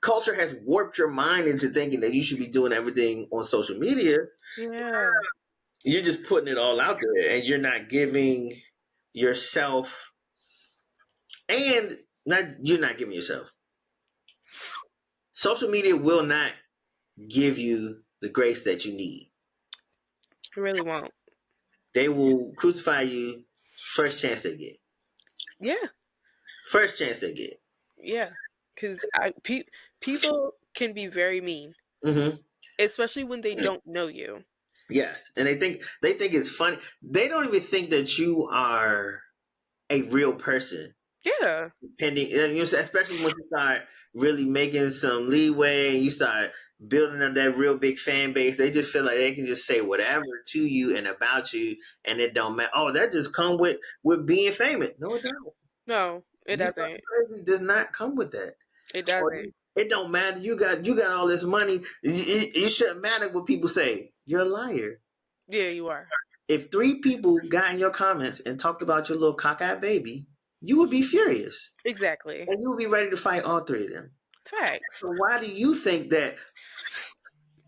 culture has warped your mind into thinking that you should be doing everything on social media, Yeah. you're just putting it all out there, and you're not giving yourself, and not you're not giving yourself. Social media will not give you the grace that you need. It really won't. They will crucify you first chance they get. Yeah. First chance they get. Yeah. Cuz people can be very mean, Hmm. especially when they don't know you. Yes, and they think it's funny. They don't even think that you are a real person. Yeah. Depending, especially when you start really making some leeway and you start building up that real big fan base, they just feel like they can just say whatever to you and about you, and it don't matter. Oh, that just come with being famous. No, it don't. No, it You doesn't. talking crazy does not come with that. It Or doesn't. it don't matter. You got all this money. It shouldn't matter what people say. You're a liar. Yeah, you are. If three people got in your comments and talked about your little cockeyed baby, you would be furious Exactly. and you would be ready to fight all three of them. Facts. So why do you think that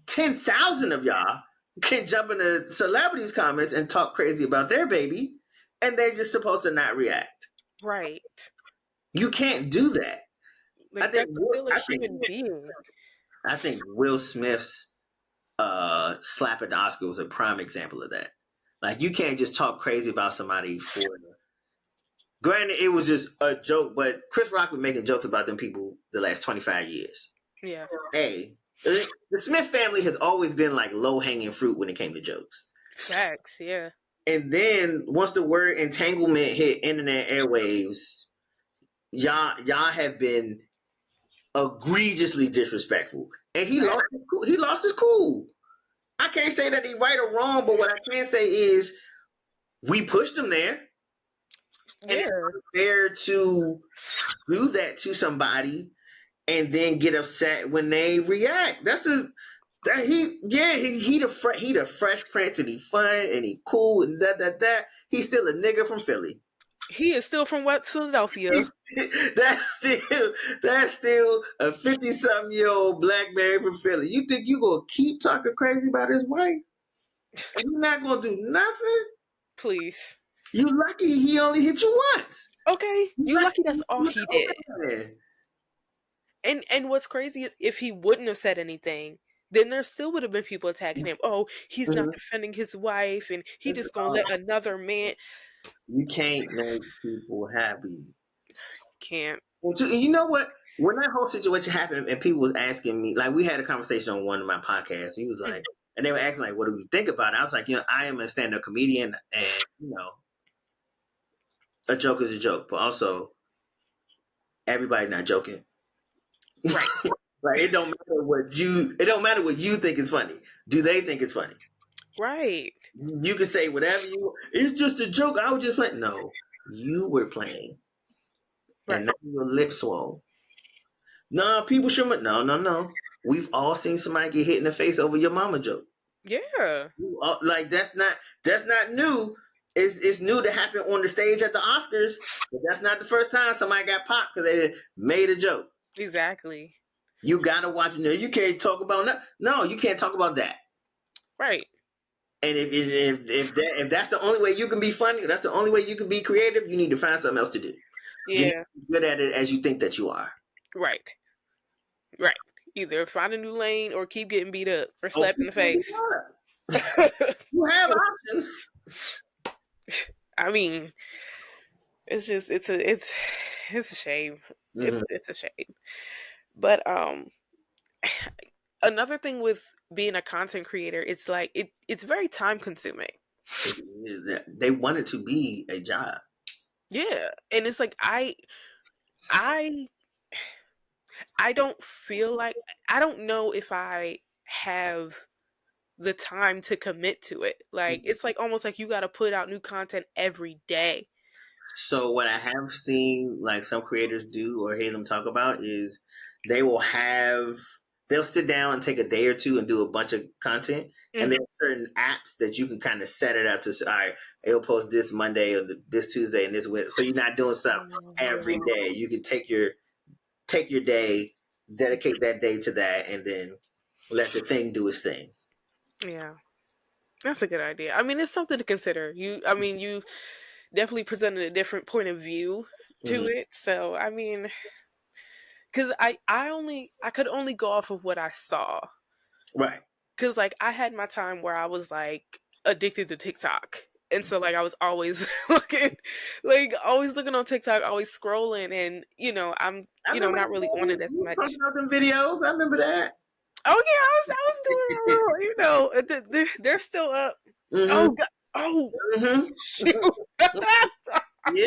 10,000 of y'all can jump into celebrities' comments and talk crazy about their baby, and they're just supposed to not react? Right. You can't do that. I Like think that's still a I think human being. I think Will Smith's slap at the Oscar was a prime example of that. Like you can't just talk crazy about somebody for. Granted, it was just a joke, but Chris Rock was making jokes about them people the last 25 years. Yeah. Hey, the Smith family has always been like low hanging fruit when it came to jokes. Facts. Yeah. And then once the word entanglement hit internet airwaves, y'all have been egregiously disrespectful. And Facts. he lost his cool. I can't say that he right or wrong, but what I can say is we pushed him there. And it's Yeah. unfair to do that to somebody and then get upset when they react. That's a that he the fresh prince and he fun and he cool and that. He's still a nigga from Philly. He is still from West Philadelphia. That's still a 50-something-year-old black man from Philly. You think you gonna keep talking crazy about his wife? And you're not gonna do nothing? Please. You lucky he only hit you once. Okay. You You lucky lucky that's he all was he an did. open man. And what's crazy is if he wouldn't have said anything, then there still would have been people attacking him. Oh, he's not Mhm. defending his wife and he This is just gonna all- let another man You can't make people happy. can't. And you know what? When that whole situation happened and people was asking me, like we had a conversation on one of my podcasts, he was like, Mhm. and they were asking like, what do you think about it? I was like, I am a stand-up comedian and a joke is a joke, but also everybody's not joking. Right. Like it don't matter what you think is funny. Do they think it's funny? Right. You can say whatever it's just a joke. I was just playing. No, you were playing. And Right. now your lips swole. No, people should. No, no, no. We've all seen somebody get hit in the face over your mama joke. Yeah. Like that's not new. It's new to happen on the stage at the Oscars, but that's not the first time somebody got popped because they made a joke. Exactly. You gotta watch. You can't talk about that. No, you can't talk about that. Right. And if that's the only way you can be funny, if that's the only way you can be creative, you need to find something else to do. You're not Yeah, as good at it as you think that you are. right, right. Either find a new lane or keep getting beat up or Oh, slapped in the face. you have options. I mean, it's just it's a shame. Hmm. It's a shame. But another thing with being a content creator, it's like it's very time consuming. They want it to be a job. Yeah, and it's like I I don't feel like I don't know if I have the time to commit to it. Like it's like almost like you got to put out new content every day. So what I have seen like some creators do or hear them talk about is they will have they'll sit down and take a day or two and do a bunch of content. And there Mhm. are certain apps that you can kind of set it up to say, all right, it'll post this Monday or this Tuesday and this Wednesday. So you're not doing stuff Oh, every yeah. day. You can take your day, dedicate that day to that, and then let the thing do its thing. Yeah. That's a good idea. I mean, it's something to consider. I mean, you definitely presented a different point of view to Hmm. it. So, I mean, cuz I could only go off of what I saw. Right. Cuz like I had my time where I was like addicted to TikTok. And so like I was always looking on TikTok, always scrolling and I'm, I remember not really on it you as was much. pumping out them videos. I remember that. Oh yeah, I was doing a little, they're still up. Hmm. Oh god. Oh Hmm. shoot. Yeah.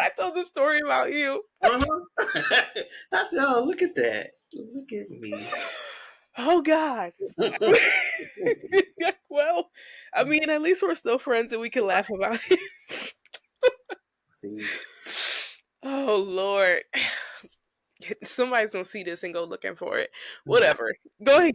I told the story about you. Uh-huh. I said, "Oh, look at that! Look at me." Oh God. Well, I mean, at least we're still friends and we can laugh about it. See, Oh Lord. Somebody's gonna see this and go looking for it. nah, Whatever. Go ahead.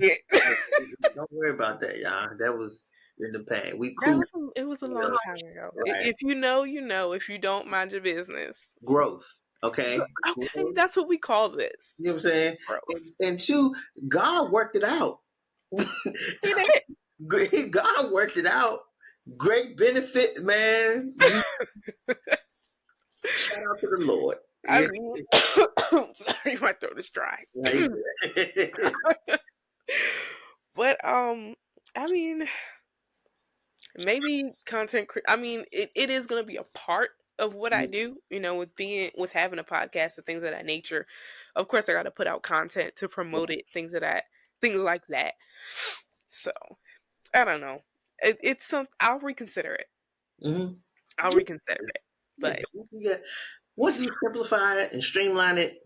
don't worry about that, y'all. That was in the past. We That cool. was it was a You long know, time ago. right? If you know, you know. If you don't, mind your business. Growth. Okay. You Okay, that's what we call this. know what I'm saying? Growth. And two, God worked it out. He did. God worked it out. Great benefit, man. You shout out to the Lord. I Yeah. mean, sorry, my throat is dry. Right. But I mean, maybe I mean, it is going to be a part of what I do. With having a podcast and things of that nature. Of course, I got to put out content to promote it, things like that. So I don't know. It's some. I'll reconsider it. Hmm. I'll reconsider it. Yeah. But Once you simplify it and streamline it,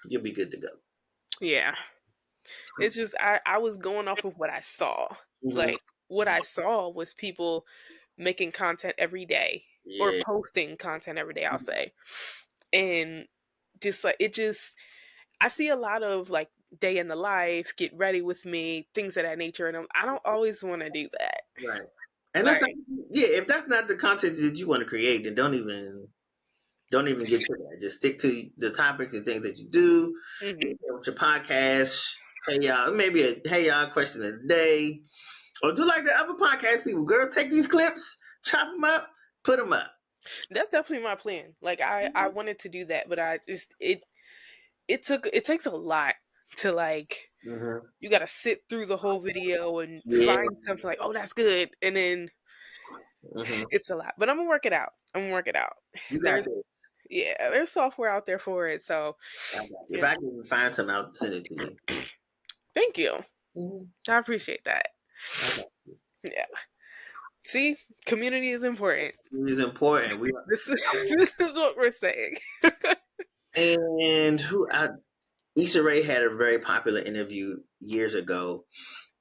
you'll be good to go. yeah, it's just I was going off of what I saw. Hmm. Like what I saw was people making content every day or Yeah. posting content every day, I'll say. And just like it just I see a lot of like day in the life, get ready with me, things of that nature, and I don't always want to do that. Right. And that's not, Like, yeah. If that's not the content that you want to create, then don't even get to that. Just stick to the topics and things that you do. hmm With your podcast, hey y'all, maybe a hey y'all question of the day, or do like the other podcast people. Girl, take these clips, chop them up, put them up. that's definitely my plan. Like I wanted to do that, but I just it takes a lot to like Hmm. you got to sit through the whole video and Yeah. find something like, oh, that's good, and then Hmm. it's a lot. But I'm gonna work it out. I'm gonna work it out. You got There's this. there's software out there for it. So, I got you. you If I know, can find something, I'll send it to you. thank you. Hmm. I appreciate that. I got Yeah. See, community is important. you. It's important. We This is this is what we're saying. and who Issa Rae had a very popular interview years ago.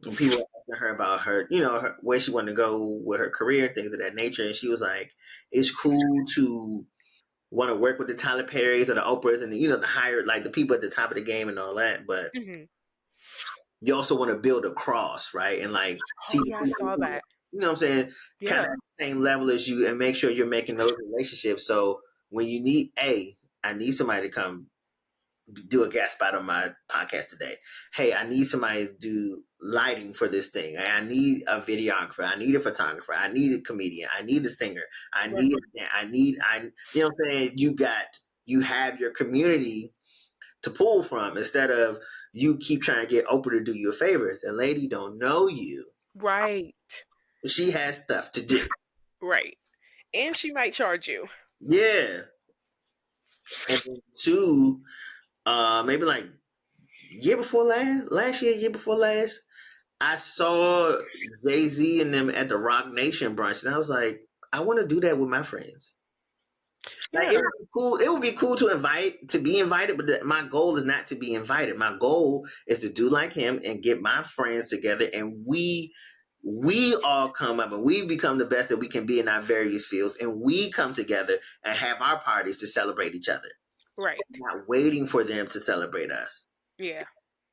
And people were asking her about where she wanted to go with her career and things of that nature. And she was like, it's cool to want to work with the Tyler Perrys or the Oprahs and the higher, like the people at the top of the game and all that. But hmm you also want to build across, right? And like see Oh the yeah, I people saw who, that. what I'm saying, kind of Yeah. same level as you and make sure you're making those relationships. So when you need I need somebody to come do a guest spot on my podcast today. Hey, I need somebody to do lighting for this thing. I need a videographer. I need a photographer. I need a comedian. I need a singer. Right. You know what I'm saying? You have your community to pull from instead of you keep trying to get Oprah to do you a favor. The lady don't know you. Right. She has stuff to do. Right. And she might charge you. Yeah. And then two, maybe like year before last, I saw Jay-Z and them at the Rock Nation brunch, and I was like, I want to do that with my friends. Like it Yeah. would be cool. It would be cool to be invited, but my goal is not to be invited. My goal is to do like him and get my friends together, and we all come up and we become the best that we can be in our various fields, and we come together and have our parties to celebrate each other. Right. Not waiting for them to celebrate us Yeah.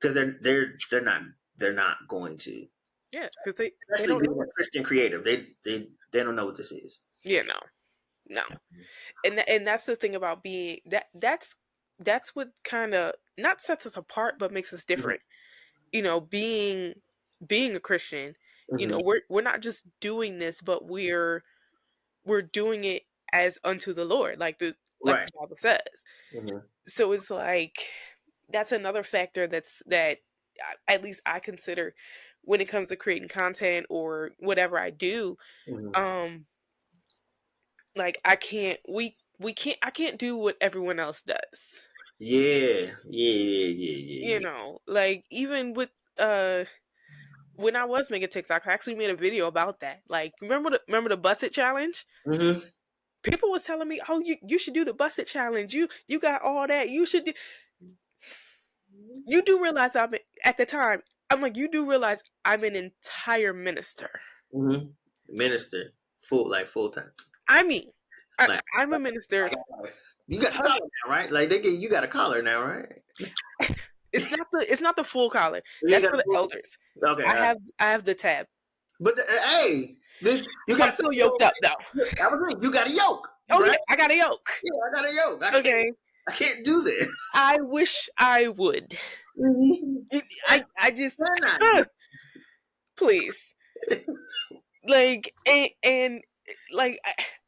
because they're not going to. Yeah. Because they Especially don't being know a it. Christian creative, they don't know what this is. Yeah. No. No. And that's the thing about being that's what kind of not sets us apart, but makes us different. You know, being a Christian. You Mm-hmm. know, we're not just doing this, but we're doing it as unto the Lord, like Right. the Bible says. Mm-hmm. So it's like that's another factor that at least I consider when it comes to creating content or whatever I do. Mm-hmm. Um, like we can't I can't do what everyone else does. Yeah. Yeah. You know, like even with uh when I was making TikTok, I actually made a video about that. Like remember the Bust It challenge? Mm-hmm. People was telling me, "Oh, you should do the Bust It challenge. You got all that. You should do." You do realize at the time. I'm like, you do realize I'm an entire minister. Mm-hmm. Minister, full time. I mean, Like, I'm a minister. you got a collar now, right? Like you got a collar now, right? It's not the full collar. You That's got for a the elders. okay. I have the tab. But hey, you I'm got still something. yoked up though. I was saying, you got a yoke, Oh right? yeah, I got a yoke. Yeah, I got a yoke. Okay. I can't do this. I wish I would. I just Why not? please. Like and like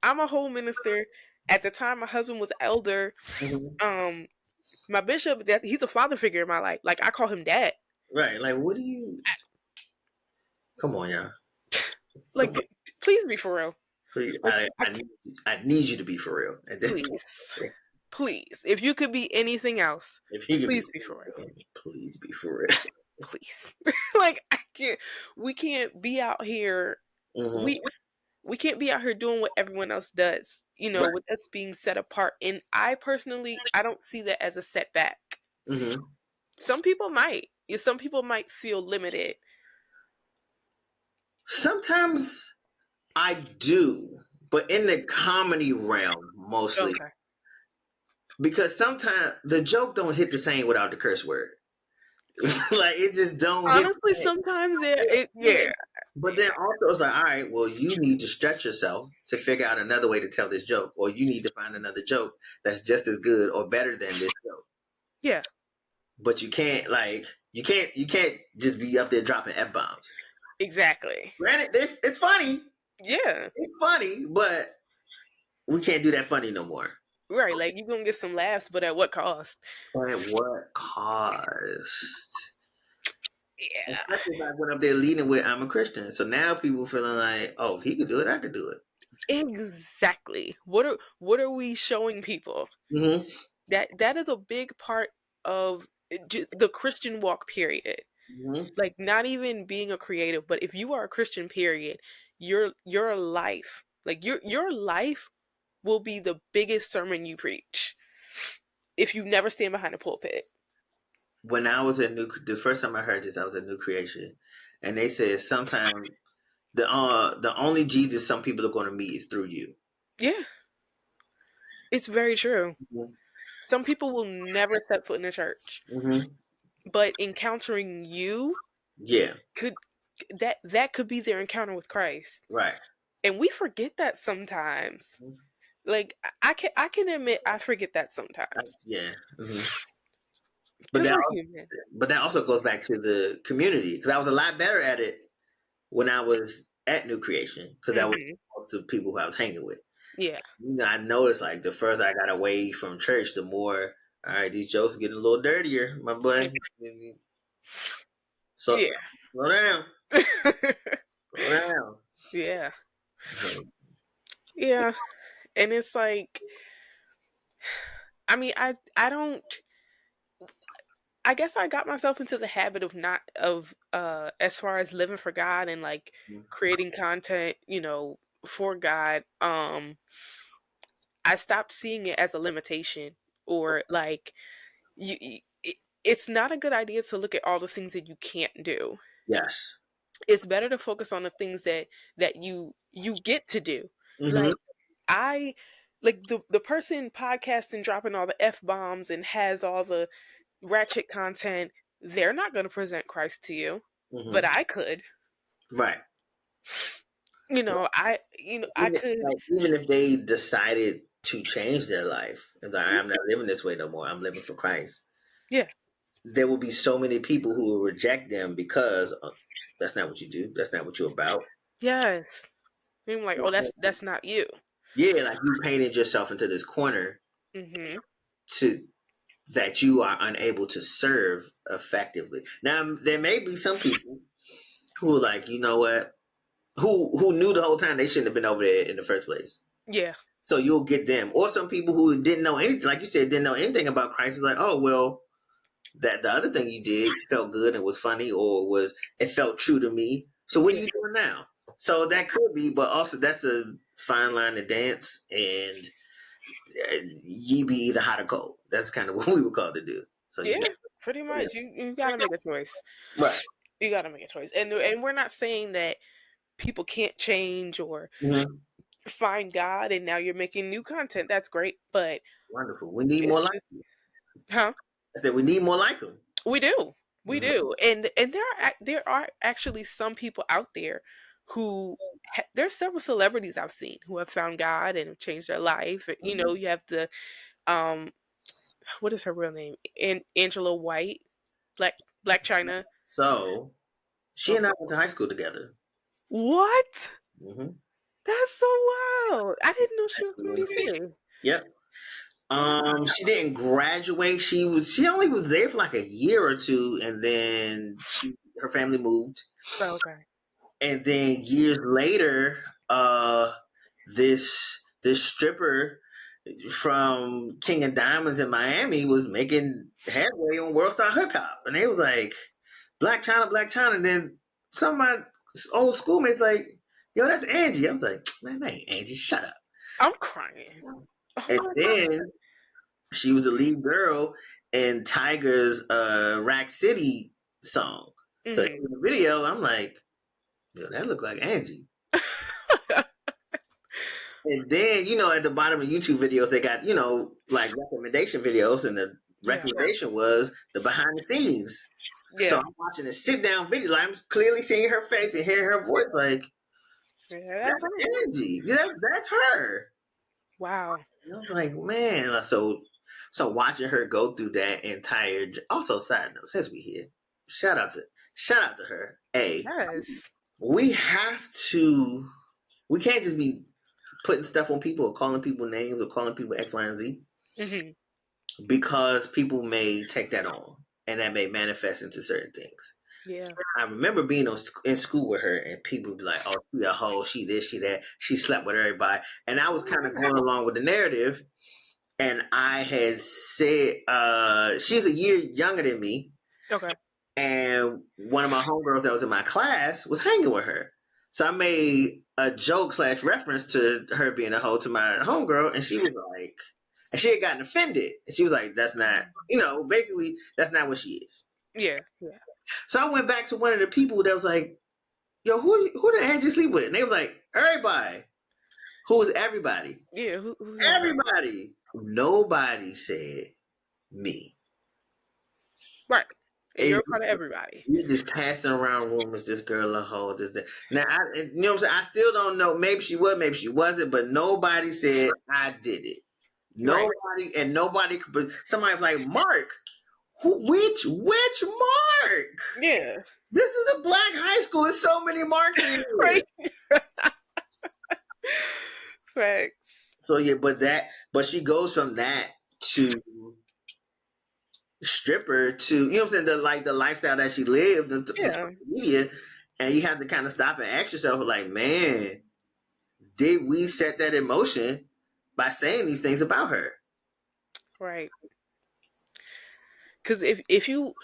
I'm a whole minister. At the time my husband was elder. Mhm. Um my bishop, that he's a father figure in my life. Like I call him dad. Right. Like, what do you? Come on, y'all. Come on, Like please be for real. please. Like I need you to be for real. And then, please. Please. If you could be anything else, if you can be, please be for real. please be for real. Please. Like I can't we can't be out here Mm-hmm. we can't be out here doing what everyone else does, you know, Right. with us being set apart. And I personally I don't see that as a setback. Mm-hmm. Some people might. Some people might feel limited. Sometimes I do, but in the comedy realm mostly, Okay. because sometimes the joke don't hit the same without the curse word. Like it just don't hit Honestly, the same. sometimes Yeah. yeah. But then also it's like, all right, well, you need to stretch yourself to figure out another way to tell this joke, or you need to find another joke that's just as good or better than this joke. Yeah, But you can't just be up there dropping f bombs. exactly. Granted, it's funny, Yeah. but we can't do that funny no more. Right. Like you're gonna get some laughs, but at what cost? At what cost? Yeah. Especially if I went up there leading with I'm a Christian. So now people feeling like, oh, if he could do it, I could do it. Exactly. What are we showing people? Mm-hmm. That is a big part of the Christian walk period. Mm-hmm. Like not even being a creative, but if you are a Christian period, your life, like your life will be the biggest sermon you preach if you never stand behind a pulpit. When I was the first time I heard this, I was a new creation, and they said sometimes the only Jesus some people are going to meet is through you. Yeah, it's very true. Mm-hmm. Some people will never set foot in a church, Mm-hmm. but encountering you Yeah, could that could be their encounter with Christ. right. And we forget that sometimes. Like I can admit I forget that sometimes. Yeah. Mm-hmm. But Because that we're al- human. but that also goes back to the community because I was a lot better at it when I was at New Creation because I was Hmm. the people who I was hanging with. Yeah. You know, I noticed like the further I got away from church, the more all right, these jokes are getting a little dirtier, my boy. So Yeah. slow down, slow down. Yeah. So, Yeah. And it's like, I mean, I don't. I guess I got myself into the habit of not of as far as living for God and like creating content, for God. I stopped seeing it as a limitation or like it's not a good idea to look at all the things that you can't do. yes. It's better to focus on the things that you get to do. Mm-hmm. Like I like the person podcasting dropping all the F bombs and has all the ratchet content, they're not going to present Christ to you, but Mm-hmm. I could. Right. I Even could. like even if they decided to change their life, it's like I'm not living this way no more. I'm living for Christ. Yeah. There will be so many people who will reject them because that's not what you do. That's not what you're about. Yes. I'm like, oh, that's not you. Yeah, like you painted yourself into this corner Mhm. to that you are unable to serve effectively. Now there may be some people who are like, you know what, who knew the whole time they shouldn't have been over there in the first place. Yeah. So you'll get them, or some people who didn't know anything, like you said, didn't know anything about Christ. Is like, oh well, that the other thing you did felt good and was funny, or was it felt true to me. So what are Yeah. you doing now? So that could be, but also that's a fine line to dance, and ye be either hot or cold. That's kind of what we were called to do. So you got Yeah. Pretty much. You got to make a choice. right. You got to make a choice. And we're not saying that people can't change or Mm-hmm. find God and now you're making new content. That's great, but Wonderful. We need more it's like just you. huh? I said we need more like them. We do. We Mm-hmm. do. And there are actually some people out there who there's several celebrities I've seen who have found God and have changed their life. You have the um what is her real name? Angela White, Black Black China. So she and Okay. I went to high school together. What? Mm-hmm. That's so wild. I didn't know she was from DC. Yep. Oh, She didn't graduate. She only was there for like a year or two, and then her family moved. okay. And then years later, this stripper from King of Diamonds in Miami was making headway on World Star Hip Hop, and they was like, Black China, Black China. And then some of my old schoolmates like, yo, that's Angie. I was like, man, that ain't Angie. Shut up. I'm crying. Oh And my then she was the lead girl in Tiger's Rack City song. So in god. the video, I'm like, yo, that look like Angie. Hmm. And then, at the bottom of YouTube videos, they got, like recommendation videos, and the Yeah. recommendation was the behind the scenes. So Yeah. I'm watching a sit down video. Like, I'm clearly seeing her face and hearing her voice. Like, Yeah, that's that's her. Angie. That's her. Wow. And I was like, man. So watching her go through that entire. Also, side note, since we here, shout out to her. Hey, Yes. we have to. We can't just be putting stuff on people or calling people names or calling people X, Y, and Z Hmm. because people may take that on and that may manifest into certain things. Yeah. I remember being in school with her and people would be like, oh, she a hoe, she this, she that, she slept with everybody. And I was kind of going along with the narrative. And I had said, she's a year younger than me. Okay. And one of my homegirls that was in my class was hanging with her. So I made a joke / reference to her being a hoe to my homegirl, and she was like, and she had gotten offended. And she was like, that's not, basically, that's not what she is. Yeah. Yeah. So I went back to one of the people that was like, yo, who did Angie sleep with? And they was like, everybody. Who was everybody? Yeah. Who's everybody? Everybody. Nobody said me. Right. And And you're a part of everybody. we just passing around rumors. This girl a hoe. This that. Now, you know what I'm saying. I still don't know. Maybe she was. Maybe she wasn't. But nobody said I did it. Right. Nobody and nobody. But somebody was like, Mark, Which mark? Yeah. This is a black high school. There's so many marks in here. Right. Facts. So yeah, but she goes from that to stripper to you know what I'm saying, the lifestyle that she lived to social Yeah. media, and you have to kind of stop and ask yourself like, man, did we set that in motion by saying these things about her? Right. Because if you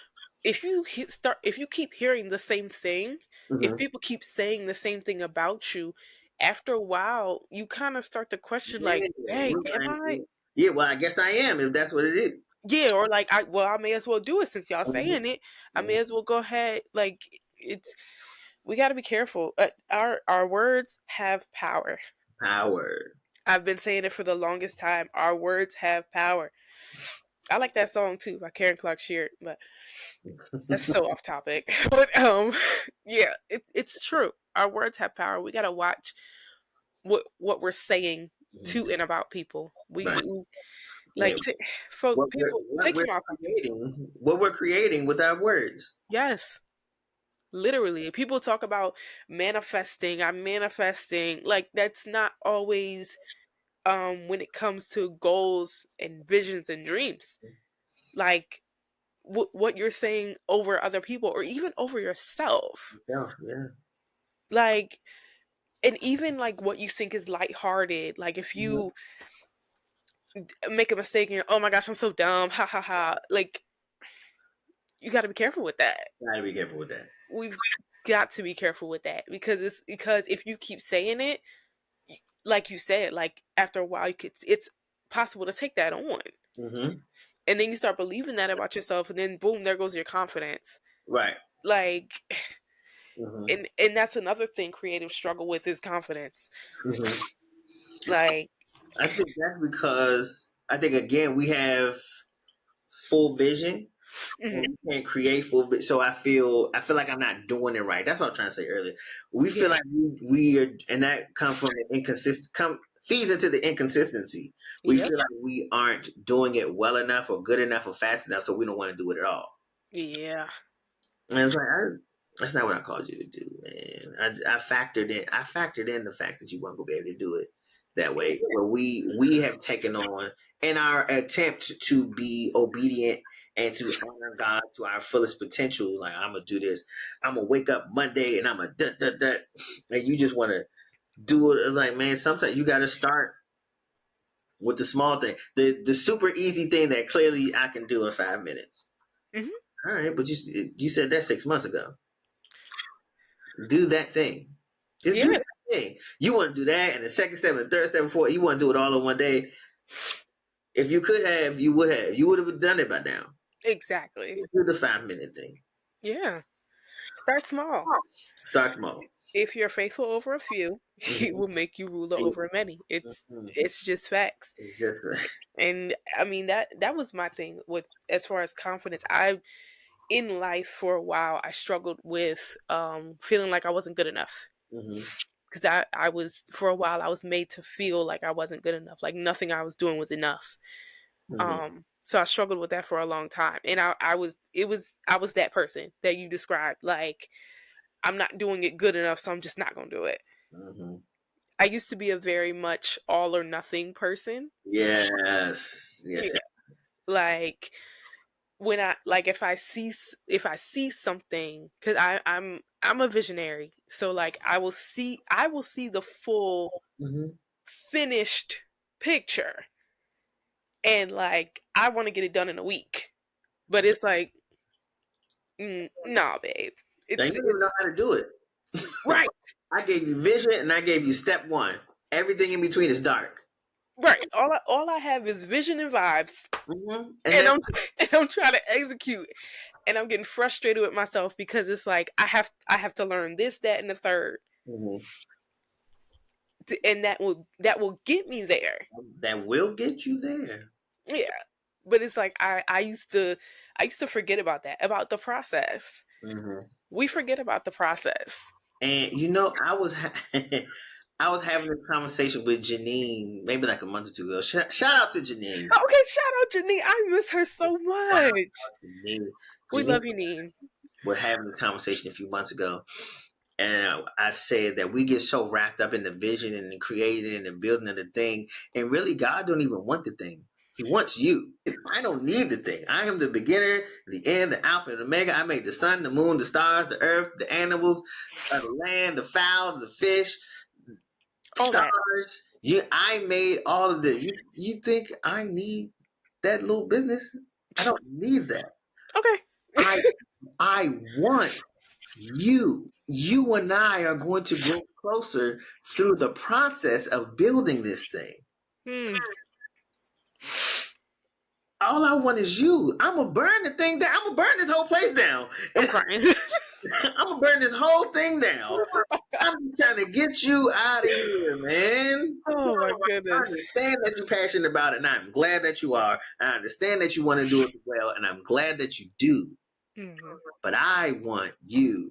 keep hearing the same thing, if Mm-hmm. people keep saying the same thing about you, after a while, you kind of start to question, like, Yeah, "Dang, am I?" yeah. Well, I guess I am if that's what it is. Yeah, or like, I may as well do it since y'all Mhm. saying it. I may Mhm. as well go ahead. Like, it's we got to be careful. Our words have power. Power. I've been saying it for the longest time. Our words have power. I like that song too by Karen Clark Sheard, but that's so off topic. But yeah, it's true. Our words have power. We gotta watch what we're saying to and about people. Right. We Yeah. like folk people What take we're them off people. creating, what we're creating with our words. Yes, literally. People talk about manifesting. I'm manifesting. Like that's not always when it comes to goals and visions and dreams. Like what you're saying over other people or even over yourself. Yeah, yeah. Like and even like what you think is lighthearted, like if Mhm. you make a mistake and you're, oh my gosh, I'm so dumb, ha ha ha. Like you got to be careful with that. Gotta be careful with that. We've got to be careful with that because if you keep saying it, like you said, like after a while, it's possible to take that on, Mm-hmm. and then you start believing that about yourself, and then boom, there goes your confidence. Right. Like, Mm-hmm. and that's another thing creatives struggle with is confidence. Mm-hmm. Like, I think that's because I think again we have full vision and mhm, we can't create full vision. So I feel like I'm not doing it right. That's what I'm trying to say earlier. We feel yeah, like we are, and that comes from the feeds into the inconsistency. We yep, feel like we aren't doing it well enough or good enough or fast enough, so we don't want to do it at all. yeah, And it's like that's not what I called you to do, man. I factored in. I factored in the fact that you weren't gonna be able to do it that way. Where we have taken on in our attempt to be obedient and to honor God to our fullest potential. Like I'm gonna do this. I'm gonna wake up Monday and I'm gonna and you just want to do it. Like man, sometimes you got to start with the small thing, the super easy thing that clearly I can do in 5 minutes. hmm, All right, but you said that 6 months ago. Do that thing. Just do yeah, that thing. You want to do that, and the second step, and the third step, and fourth. You want to do it all in one day. If you could have, you would have. You would have done it by now. exactly, Do the 5 minute thing. yeah. Start small. Start small. If you're faithful over a few, he Mm-hmm. will make you ruler over many. Mm-hmm. It's just facts. It's just And I mean that was my thing with as far as confidence. I in life for a while I struggled with feeling like I wasn't good enough. mm-hmm. Because I was for a while I was made to feel like I wasn't good enough, like nothing I was doing was enough. Mm-hmm. So I struggled with that for a long time. And I was that person that you described. Like I'm not doing it good enough, so I'm just not gonna do it. Mm-hmm. I used to be a very much all or nothing person. Yes, Yeah. yes, Like when I like if I see something cuz I'm a visionary. So like I will see the full mm-hmm. finished picture and like I want to get it done in a week. But it's like nah, babe. Now you don't even know It's how to do it. right. I gave you vision, and I gave you step one. Everything in between is dark. Right. All I have is vision and vibes Mm-hmm. And and then and I'm trying to execute and I'm getting frustrated with myself because it's like I have to learn this, that, and the third, mm-hmm. and that will get me there. That will get you there. Yeah, but it's like I used to forget about that about the process. Mm-hmm. We forget about the process. And you know, I was having this conversation with Janine maybe like a month or two ago. Shout out to Janine. Okay, shout out Janine. I miss her so much. Janine. We Janine, love you, Neen. we're having this conversation a few months ago, and I said that we get so wrapped up in the vision and the creating and the building of the thing, and really God don't even want the thing. He wants you. I don't need the thing. I am the beginner, the end, the alpha, and omega. I made the sun, the moon, the stars, the earth, the animals, the land, the fowl, the fish, All that. stars. I made all of this. You think I need that little business? I don't need that. Okay. I I want you. You and I are going to grow closer through the process of building this thing. Hmm. All I want is you. I'm gonna burn the thing down. I'm gonna burn this whole place down. I'm crying. I'm gonna burn this whole thing down. I'm trying to get you out of here, man. Oh my I goodness. understand that you're passionate about it, and I'm glad that you are. I understand that you want to do it well, and I'm glad that you do. Hmm. But I want you,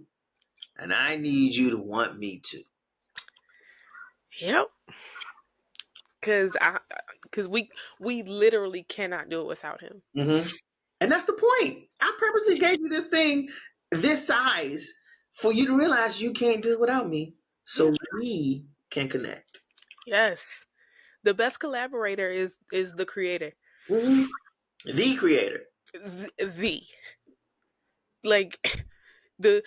and I need you to want me too. Yep. Cause we literally cannot do it without him. Mm-hmm. And that's the point. I purposely gave you this thing this size for you to realize you can't do it without me, Yeah. so we can connect. Yes. The best collaborator is the creator. Mm-hmm. The creator. The like the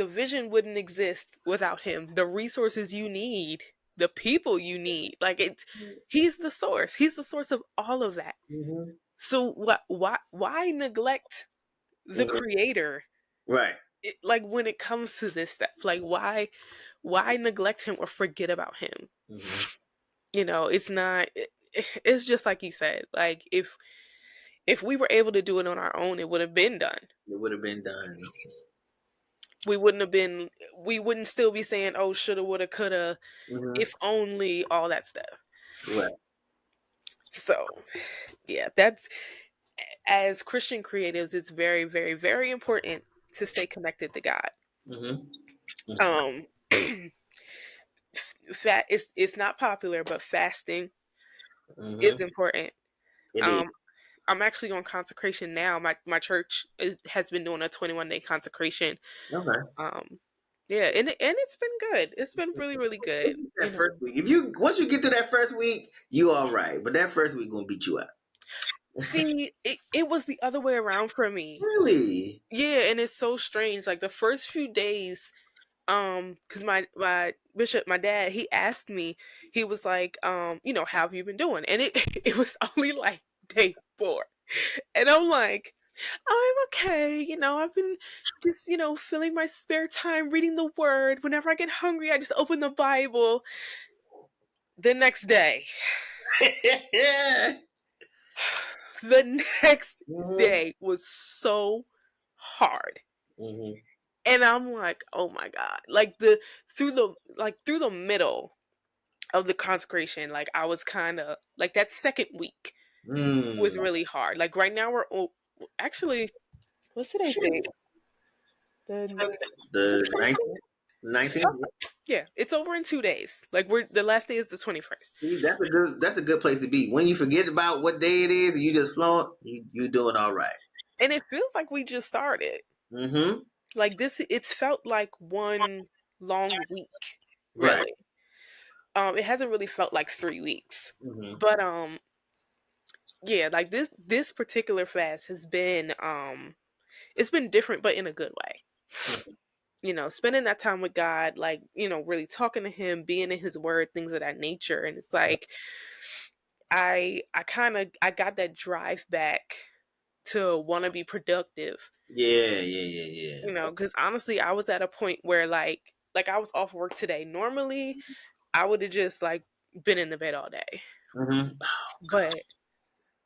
vision wouldn't exist without him. The resources you need, the people you need, like it's he's the source. He's the source of all of that. Mm-hmm. So why neglect the Mm-hmm. creator? Right. Like when it comes to this stuff, like why neglect him or forget about him? Mm-hmm. It's not. It's just like you said. Like if we were able to do it on our own, it would have been done. It would have been done. We wouldn't have been. We wouldn't still be saying, "Oh, shoulda, woulda, coulda," Mm-hmm. if only, all that stuff. Right. So yeah, that's as Christian creatives, it's very, very, very important to stay connected to God. Mm-hmm. Um, fat it's not popular, but fasting is Mm-hmm. important. It is. Um, I'm actually on consecration now. My church has been doing a 21-day consecration. Okay. Um, yeah, and it's been good. It's been really, really good. That first week. If you once you get to that first week, you all right. But that first week gonna beat you up. See, it was the other way around for me. Really? Yeah, and it's so strange. Like the first few days, because my bishop, my dad, he asked me, he was like, how have you been doing? And it it was only like day 4, and I'm like, I'm okay. I've been just, filling my spare time reading the word. Whenever I get hungry, I just open the Bible. The next day, Yeah. the next Mm-hmm. day was so hard. Mm-hmm. And I'm like, oh my God. Like through the middle of the consecration, like I was kind of like that second week was Mm. really hard. Like right now actually, what's today's date? The is it The 21st? 19th. Yeah, it's over in 2 days. Like the last day is the 21st. See, that's a good place to be. When you forget about what day it is, and you just flow. You doing all right. And it feels like we just started. Mm-hmm. Like this it's felt like one long week, Right. really. It hasn't really felt like 3 weeks. Mm-hmm. But yeah, like this particular fast has been it's been different but in a good way. Spending that time with God, like, really talking to him, being in his word, things of that nature. And it's like I got that drive back to want to be productive, Yeah. Yeah. Yeah. Yeah. because honestly, I was at a point where like I was off work today. Normally, I would have just like been in the bed all day. Mm-hmm. But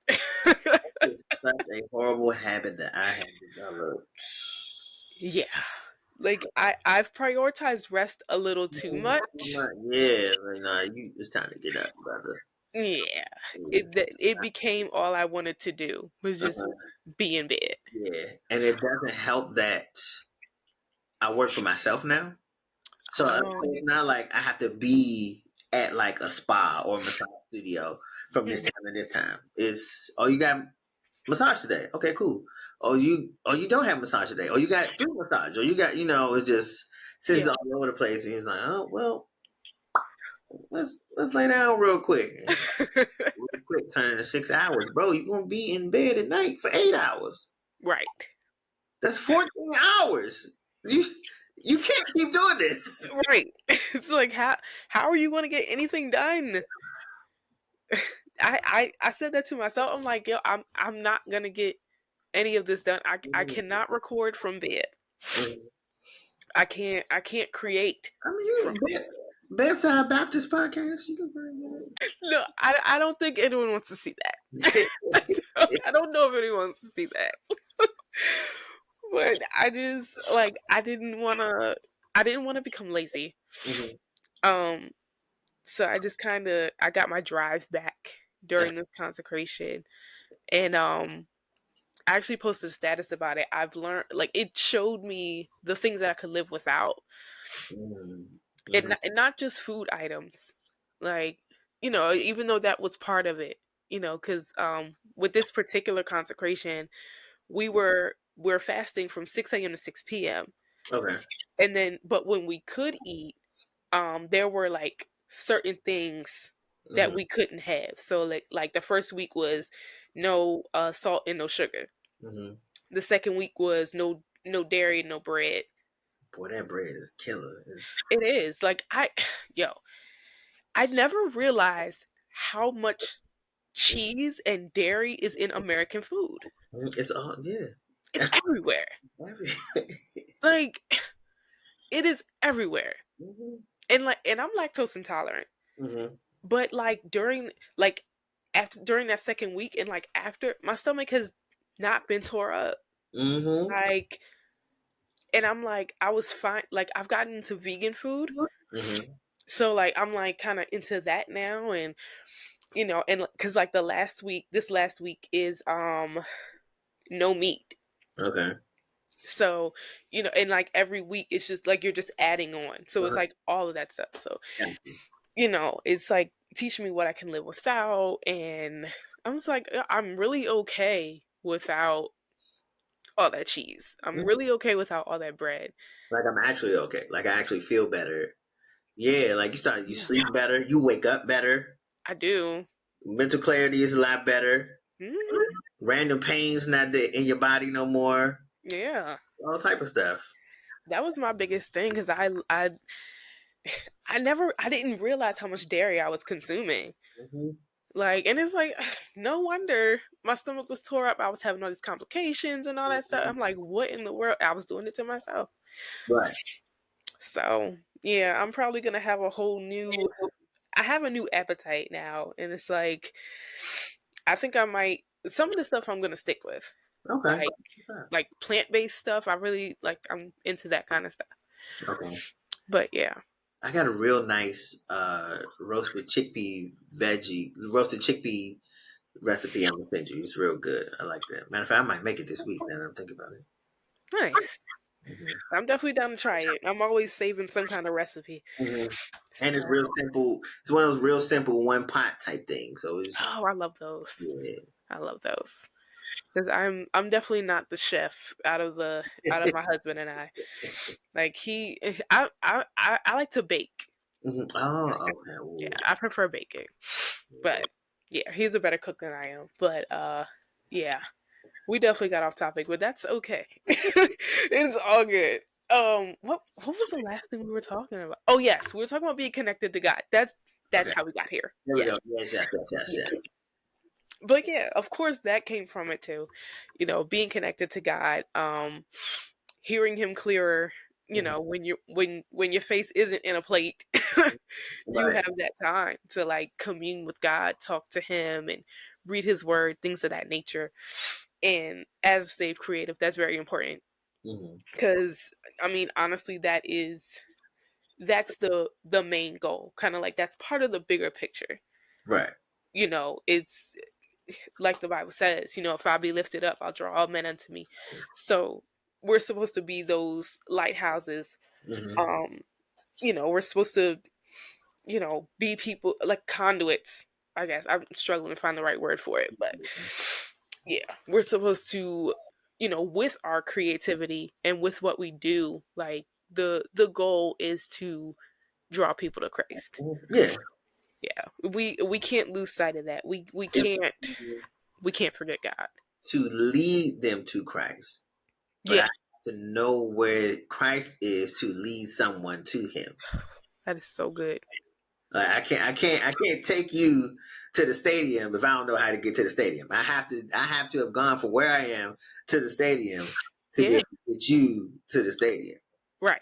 It's such a horrible habit that I have developed. yeah, like I've prioritized rest a little too much. Yeah, like, nah, it's time to get up, brother. Yeah, Yeah. it became all I wanted to do was just Uh-huh. be in bed. Yeah, and it doesn't help that I work for myself now. So it's not like I have to be at like a spa or a massage studio from this mhm, time to this time. It's you got massage today. Okay, cool. You don't have massage today. Or you got three massage. Or you got it's just since yeah. it's all over the place. And he's like, oh well, let's lay down real quick. Real quick, turn into 6 hours, bro. You're gonna be in bed at night for 8 hours. Right. That's 14 hours. You you can't keep doing this. Right. It's like how are you going to get anything done? I said that to myself. I'm like, yo, I'm not going to get any of this done. I Mhm. cannot record from bed. Mhm. I can't create I mean, from bedside Baptist podcast. You can bring no, I don't think anyone wants to see that. it. I don't know if anyone wants to see that. But I just like I didn't want to become lazy. Mhm. Um so I just kind of I got my drive back That's during this consecration, and I actually posted a status about it. I've learned, like, it showed me the things that I could live without, mhm. and not just food items, like, even though that was part of it, because with this particular consecration, we're fasting from 6 a.m. to 6 p.m. Okay. And then, but when we could eat, there were like certain things that Mhm. we couldn't have. So like the first week was no salt and no sugar. Mhm. The second week was no dairy, no bread. Boy, that bread is a killer. It is like yo, I never realized how much cheese and dairy is in American food. It's all yeah. It's everywhere. Every- Like it is everywhere. Mhm. And I'm lactose intolerant. Mhm. But like during that second week and like after, my stomach has not been tore up. Mhm. Like, and I'm like, I was fine. Like, I've gotten into vegan food. Mhm. So like I'm like kind of into that now, and and cuz like this last week is no meat. Okay. So, and like every week it's just like you're just adding on. So it's Uh-huh. like all of that stuff. So, Yeah. it's like teaching me what I can live without, and I'm just like I'm really okay without all that cheese. I'm Mhm. really okay without all that bread. Like I'm actually okay. Like I actually feel better. Yeah, like you Yeah, sleep better, you wake up better, I do. mental clarity is a lot better. Hmm. Random pains not in your body no more. Yeah, All type of stuff. that was my biggest thing because I didn't realize how much dairy I was consuming. Mhm. Like, and it's like, no wonder my stomach was tore up. I was having all these complications and all that stuff. I'm like, what in the world? I was doing it to myself. Right. So yeah, I'm probably gonna have a whole new. I have a new appetite now, and it's like, I think I might. Some of the stuff I'm gonna stick with, Okay. like plant based stuff. I really like. I'm into that kind of stuff. Okay. But yeah, I got a real nice roasted chickpea recipe I'm gonna send you. It's real good. I like that. Matter of fact, I might make it this week now that I'm thinking about it. nice. Hmm. I'm definitely down to try it. I'm always saving some kind of recipe. Hmm. And it's So, real simple. It's one of those real simple one pot type things. So it's oh, I love those. yeah. I love those because I'm definitely not the chef out of my husband and I. Like I like to bake. Mhm. Oh, okay. Yeah, Ooh. I prefer baking. But yeah, he's a better cook than I am. But yeah, we definitely got off topic, but that's okay. It's all good. What was the last thing we were talking about? Oh yes, we were talking about being connected to God. That's Okay. how we got here. There we Yes. go. Yes, yes, yes, yes, Yes. yes. But yeah, of course that came from it too. Being connected to God, hearing him clearer, Mhm. when your face isn't in a plate, you Right. have that time to like commune with God, talk to him and read his word, things of that nature. And as a saved creative, that's very important Hmm. because I mean honestly that's the main goal. Kind of like that's part of the bigger picture. Right. It's like the Bible says, if I be lifted up, I'll draw all men unto me. So we're supposed to be those lighthouses, Hmm. um, we're supposed to, be people like conduits. I guess I'm struggling to find the right word for it, but yeah, we're supposed to, with our creativity and with what we do, like the goal is to draw people to Christ. Yeah. Yeah, we can't lose sight of that. We can't forget God. To lead them to Christ. But I Yeah, have to know where Christ is to lead someone to him. that is so good. Like I can't take you to the stadium if I don't know how to get to the stadium. I have to have gone from where I am to the stadium to be Yeah, able to get you to the stadium. right.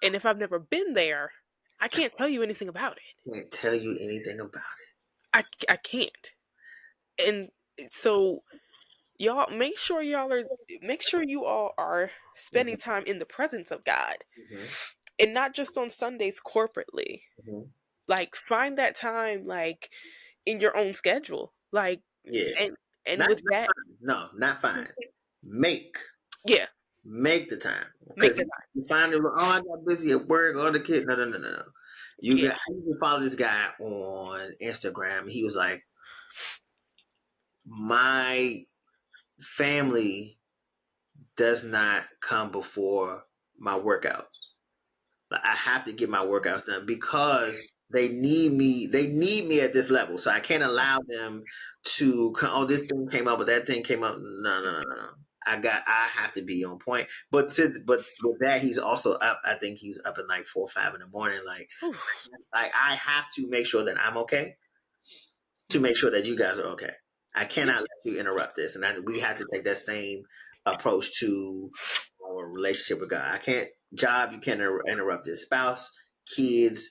And if I've never been there, I can't tell you anything about it. I can't tell you anything about I can't. And so y'all make sure you all are it. spending time in the presence of God, Hmm. and not just on Sundays corporately. Hmm. Like find that time like in your own schedule. Like Yeah. and Not, with not that, fine. No, not fine. Make yeah, make the time make because the time. you find it. Oh, I got busy at work. All the kids. No, no, no, no, no. You Yeah. got. I used to follow this guy on Instagram. He was like, my family does not come before my workouts. Like, I have to get my workouts done because they need me. They need me at this level, so I can't allow them to come. Oh, this thing came up, but that thing came up. No, no, no, no, no. I have to be on point. But with that, he's also up. I think he was up at like 4 or 5 in the morning. Oof. Like I have to make sure that I'm okay to Mhm. make sure that you guys are okay. I Yeah. cannot let you interrupt this, and we have to take that same approach to our relationship with God. I can't job. You can't interrupt this spouse, kids,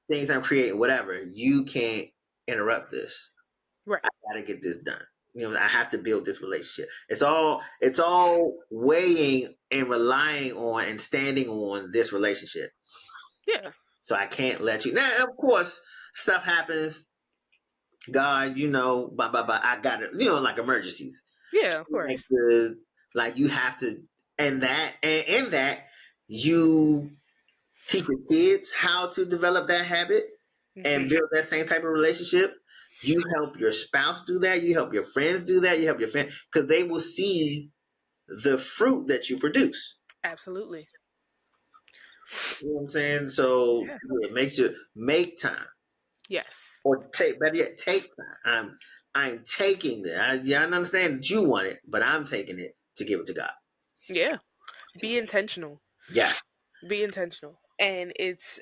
things I'm creating, whatever. You can't interrupt this. Right. I got to get this done. I have to build this relationship. It's all weighing and relying on and standing on this relationship. Yeah. So I can't let you. Now, of course, stuff happens. God, blah blah blah. I got it. Like emergencies. Yeah, of Like course. you have to, and in that you teach your kids how to develop that habit and Hmm. build that same type of relationship. You help your spouse do that. You help your friends do that. You help your family because they will see the fruit that you produce. Absolutely. You know what I'm saying? So Yeah. yeah, make time Yes. or take better yet take time. I'm taking that. I understand that you want it, but I'm taking it to give it to God. Yeah. Be intentional. Yeah. Be intentional. And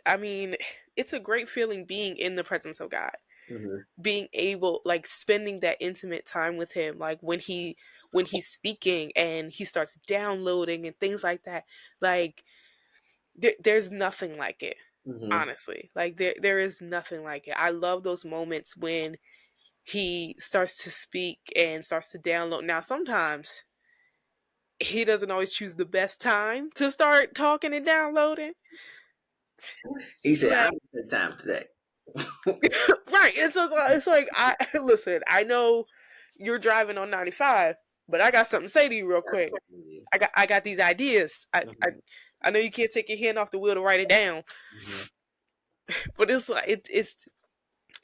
I mean, it's a great feeling being in the presence of God. Hmm. Being able, like, spending that intimate time with him, like when he's speaking and he starts downloading and things like that. Like there's nothing like it, Hmm. honestly. Like there is nothing like it. I love those moments when he starts to speak and starts to download. Now sometimes he doesn't always choose the best time to start talking and downloading. He said, "I'm Like gonna spend time today." right. It's like I listen, I know you're driving on 95, but I got something to say to you real quick. I got these ideas. I know you can't take your hand off the wheel to write it down, Hmm. but it's like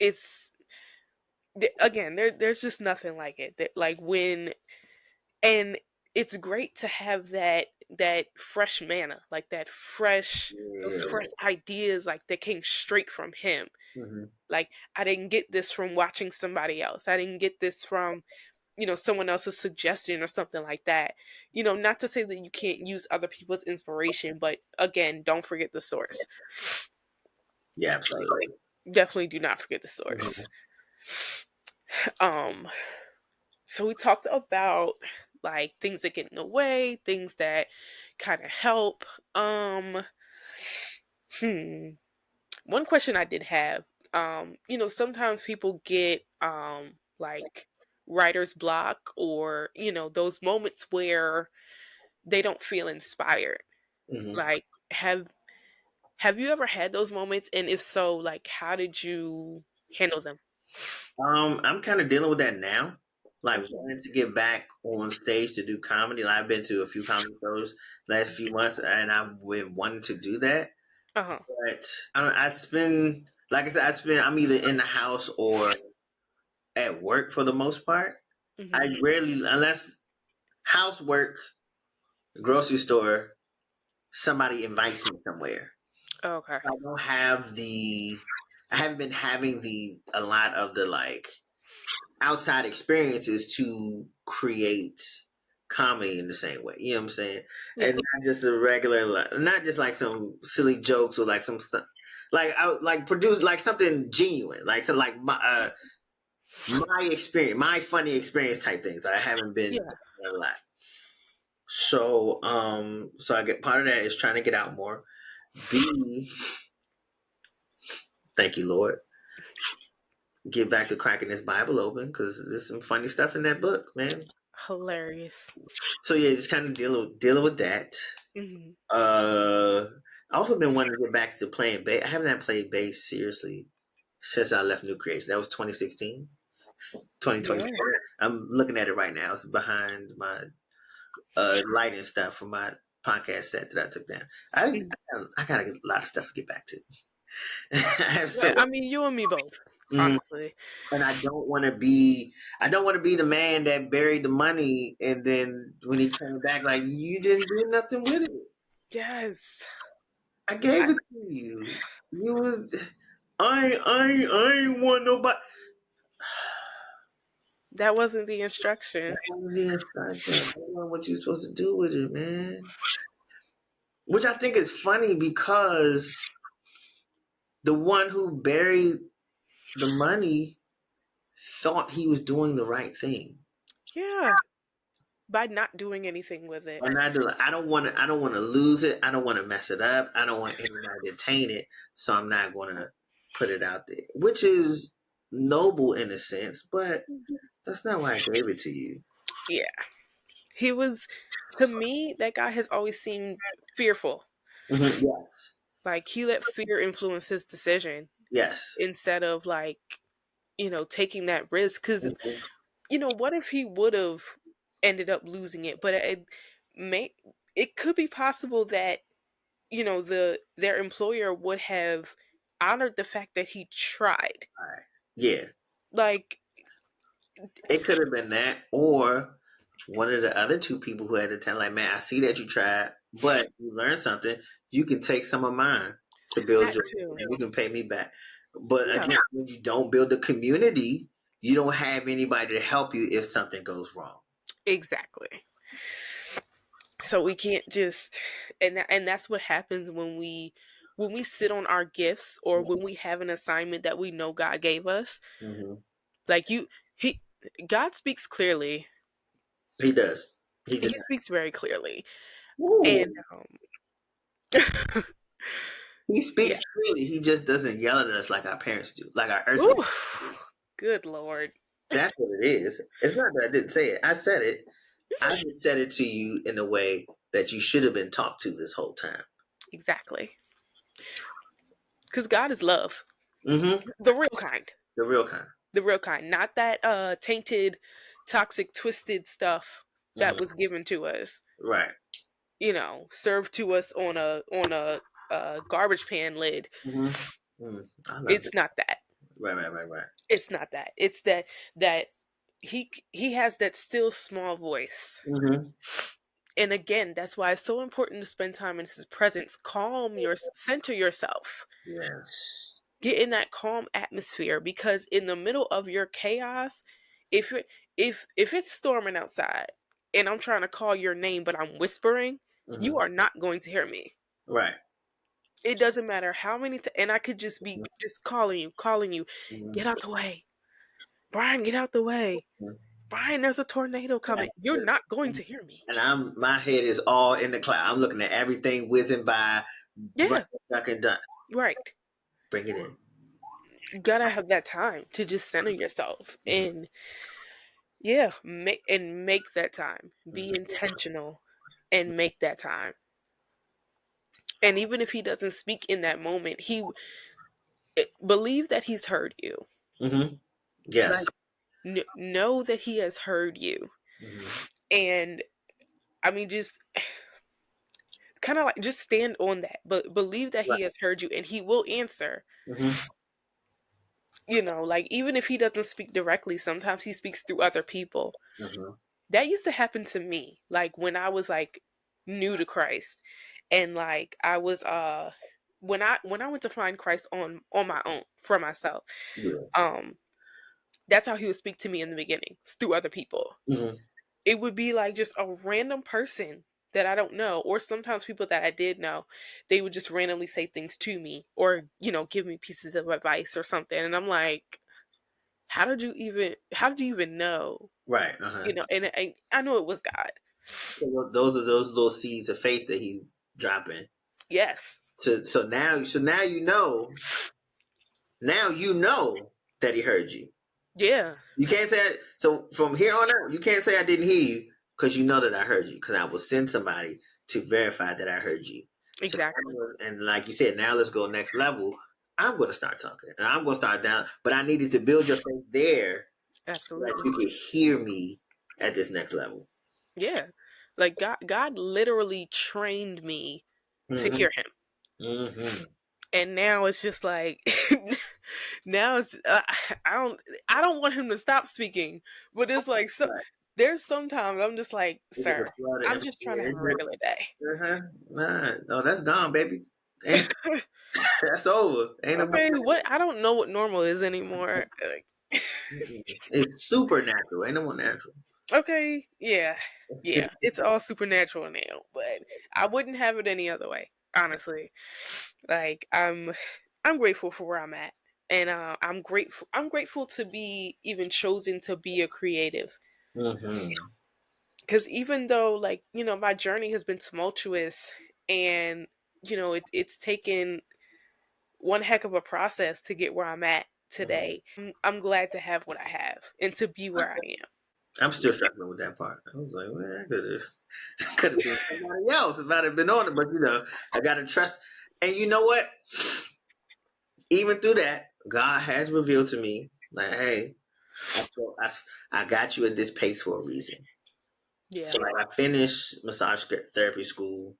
it's again there's just nothing like it. Like when and it's great to have that fresh manna, like that fresh those Yeah. fresh ideas like that came straight from him. Hmm. Like I didn't get this from watching somebody else. I didn't get this from someone else's suggestion or something like that. Not to say that you can't use other people's inspiration, but again, don't forget the source. Yeah, Like absolutely. definitely do not forget the Hmm. source. Um so we talked about like things that get in the way, things that kind of help. Um hmm. One question I did have, sometimes people get like writer's block, or those moments where they don't feel inspired. Hmm. Like have you ever had those moments, and if so, like how did you handle them? I'm kind of dealing with that now. Like Okay. wanting to get back on stage to do comedy. Like, I've been to a few comedy shows last few months, and I've been wanting to do that. Uh-huh. But I spend, like I said, I'm either in the house or at work for the most part. I Mhm. rarely, unless housework, grocery store, somebody invites me somewhere. Okay. I don't have the, I haven't been having a lot of the like outside experiences to create comedy in the same way. You know what I'm saying? Yeah. And not just a regular, not just like some silly jokes or like some stuff. Like I would like produce like something genuine, like so like my experience, my funny experience type things. I haven't been Yeah. doing a lot. So I get part of that is trying to get out more. B, thank you, Lord. Get back to cracking this Bible open because there's some funny stuff in that book, man. Hilarious. So yeah, just kind of dealing with that. Mhm. I also been wanting to get back to playing bass. I haven't had played bass seriously since I left New Creation. That was 2016, Yeah. 2024. I'm looking at it right now. It's behind my lighting stuff from my podcast set that I took down. Mhm. I got a lot of stuff to get back to. I have Yeah, so, I mean, you and me both, mhm. honestly. And I don't want to be the man that buried the money and then when he came back, like you didn't do nothing with it. Yes. I gave I, it to you. You was I ain't want nobody. that wasn't the instruction. That was the instruction. I don't know what you're supposed to do with it, man. Which I think is funny because the one who buried the money thought he was doing the right thing. Yeah. By not doing anything with it. And I don't want to lose it. I don't want to mess it up. I don't want anybody to taint it. So I'm not going to put it out there, which is noble in a sense, but that's not why I gave it to you. Yeah. He was, to me, that guy has always seemed fearful. Yes. Like, he let fear influence his decision Yes. instead of, like, taking that risk. Because, Mhm. what if he would have ended up losing it? But may, it could be possible that, their employer would have honored the fact that he tried. All right. Yeah. Like, It could have been that, or one of the other two people who had to tell, like, man, I see that you tried, but you learned something. You can take some of mine to build that your, too. and you can pay me back. But Yeah, again, when you don't build a community, you don't have anybody to help you if something goes wrong. exactly. So we can't just, and that's what happens when we sit on our gifts, or when we have an assignment that we know God gave us. Hmm. Like, he God speaks clearly. He does. He He just, speaks very clearly. And ooh, he yeah. speaks clearly. He just doesn't yell at us like our parents do, like our earthly. Ooh, good Lord. That's what it is. It's not that I didn't say it. I said it. I just said it to you in a way that you should have been talked to this whole time. Exactly. Because God is love. Mm-hmm. The real kind. The real kind. The real kind. Not that tainted, toxic, twisted stuff that Mm-hmm. was given to us. Right. Served to us on a garbage pan lid. Mm-hmm. Mm. I love It's it. not that. Right, right, right, right. It's not that. It's that he has that still small voice. Mm-hmm. And again, that's why it's so important to spend time in his presence. Center yourself. Yes. Get in that calm atmosphere, because in the middle of your chaos, if it, if it's storming outside and I'm trying to call your name but I'm whispering, you Mm-hmm. are not going to hear me. Right. It doesn't matter how many and I could just be just calling you, get Mm-hmm. out the way. Brian, get out the way. Brian, there's a tornado coming. You're not going to hear me. And my head is all in the cloud. I'm looking at everything whizzing by, Yeah, duck and done. right. Bring it in. You gotta have that time to just center yourself, Mm-hmm. and yeah, make that time. Be Mm-hmm. intentional and make that time. And even if he doesn't speak in that moment, believe that he's heard you. Mm-hmm. Yes. Like, know that he has heard you. Mm-hmm. And I mean, just kind of like just stand on that, but believe that he Right. has heard you and he will answer. Mm-hmm. Like even if he doesn't speak directly, sometimes he speaks through other people. Mm-hmm. That used to happen to me, like when I was like new to Christ, and like I was when I went to find Christ on my own for myself. Yeah. Um, that's how he would speak to me in the beginning, through other people. Mm-hmm. It would be like just a random person that I don't know, or sometimes people that I did know, they would just randomly say things to me or, give me pieces of advice or something. And I'm like, how did you even know? Right. Uh-huh. And I know it was God. So those are those little seeds of faith that he's dropping. Yes. So now you know that he heard you. Yeah, You can't say so from here on out. You can't say I didn't hear you because you know that I heard you because I will send somebody to verify that I heard you. So exactly. and like you said, now let's go next level. I'm going to start talking and I'm going to start down. But I needed to build your faith there so that Absolutely. you could hear me at this next level. Yeah. Like God literally trained me to Mm-hmm. hear him. Mm-hmm. And now it's just like now it's I don't want him to stop speaking, but it's like so Right. there's sometimes I'm just like, It's just a sir, flood I'm of just trying to have a information. regular day. Uh-huh. Nah, no, that's gone, baby. Ain't that's over. Ain't no more. Okay, what I don't know what normal is anymore. Like, It's supernatural. Ain't no more natural. okay, yeah, yeah, it's all supernatural now, but I wouldn't have it any other way, honestly. Like I'm grateful for where I'm at, and I'm grateful to be even chosen to be a creative. Mm-hmm. Because even though, like, my journey has been tumultuous, and it's taken one heck of a process to get where I'm at today. I'm glad to have what I have and to be where I am. I'm still struggling with that part. I was like, well, could have been somebody else if I'd have been on it, but I gotta trust. And you know what? Even through that, God has revealed to me, like, hey, I, I got you at this pace for a reason. Yeah. So, like, I finished massage therapy school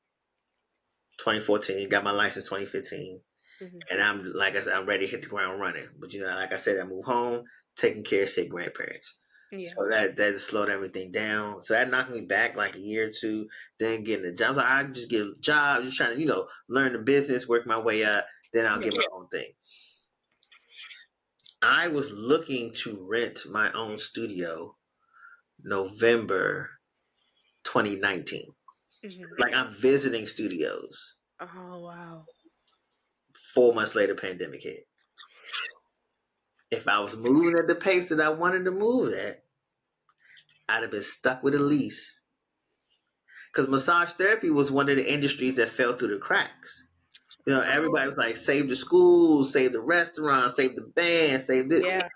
2014, got my license 2015, Hmm. and I'm like I said, I'm ready to hit the ground running. But like I said, I moved home, taking care of sick grandparents. Yeah. So that slowed everything down. So that knocked me back like a year or two. Then getting a job, I was like, I can just get a job, just trying to learn the business, work my way up. Then I'll Yeah. get my own thing. I was looking to rent my own studio November 2019. Hmm. Like I'm visiting studios. Oh wow. 4 months later, pandemic hit. If I was moving at the pace that I wanted to move at, I'd have been stuck with a lease. Because massage therapy was one of the industries that fell through the cracks. Everybody Oh was like, save the schools, save the restaurants, save the band, save this. yeah.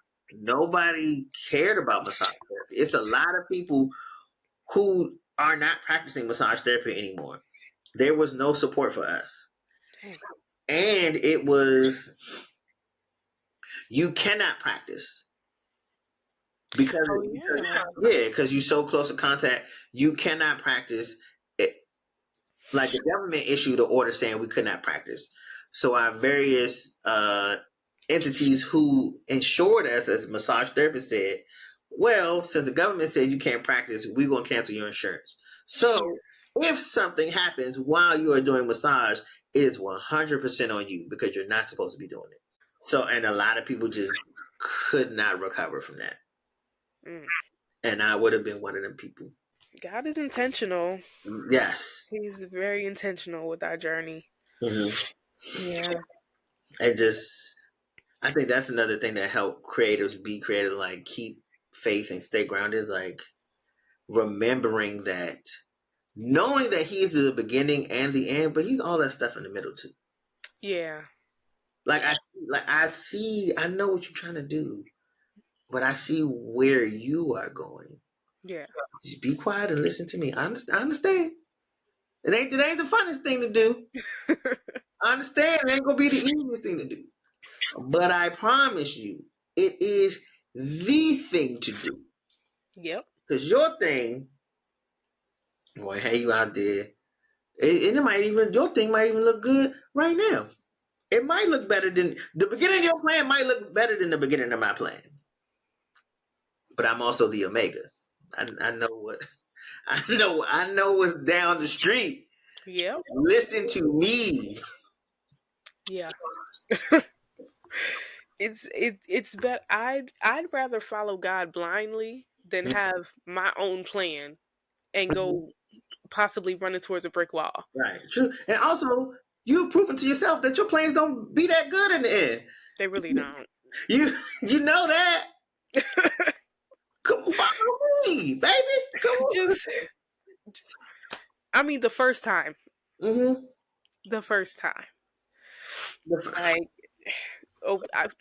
Nobody cared about massage therapy. It's a lot of people who are not practicing massage therapy anymore. There was no support for us. Dang. And it was, you cannot practice because, Oh yeah. yeah, because you're so close to contact, you cannot practice it. Like the government issued an order saying we could not practice. So our various entities who insured us as massage therapists said, well, since the government said you can't practice, we're going to cancel your insurance. So Jesus. if something happens while you are doing massage, it is 100% on you because you're not supposed to be doing it. So, and a lot of people just could not recover from that. Mm. And I would have been one of them people. God is intentional. Yes. He's very intentional with our journey. Mm-hmm. Yeah. It just, I think that's another thing that help creators be creative, like keep faith and stay grounded. Is like remembering that, knowing that he's the beginning and the end, but he's all that stuff in the middle too. Yeah. Like Yeah. I know what you're trying to do, but I see where you are going. Yeah. Just be quiet and listen to me. I understand. It ain't the funnest thing to do. I understand. It ain't gonna be the easiest thing to do, but I promise you, it is the thing to do. Yep. Because your thing, boy, hey, you out there And it might even, your thing might even look good right now. It might look better than the beginning of your plan. Might look better than the beginning of my plan. But I'm also the Omega. I know what I know what's down the street. Yep. Listen to me. Yeah. It's better. I'd rather follow God blindly than have my own plan and go possibly running towards a brick wall. Right, true. And also, you've proven to yourself that your plans don't be that good in the end. They really don't. You know that. Come follow me, baby. Come on. Just, I mean, the first time, Mm-hmm. the first time, like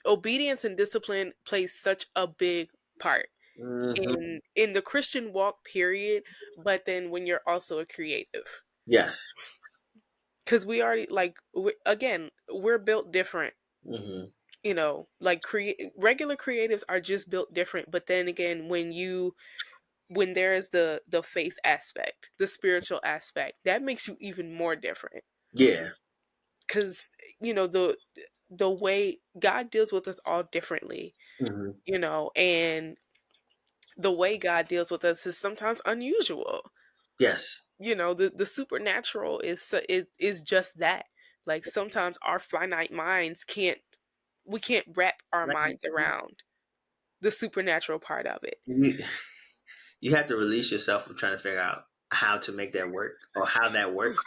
obedience and discipline plays such a big part Mm-hmm. in the Christian walk, period. But then when you're also a creative, Yes. because we already again, we're built different. Mm-hmm. Like regular creatives are just built different. But then again, when there is the faith aspect, the spiritual aspect, that makes you even more different. Yeah. Because the way God deals with us all differently, Mm-hmm. and the way God deals with us is sometimes unusual. Yes. The supernatural is just that. Like sometimes our finite minds can't we can't wrap our Right. minds around the supernatural part of it. You, you have to release yourself from trying to figure out how to make that work or how that works.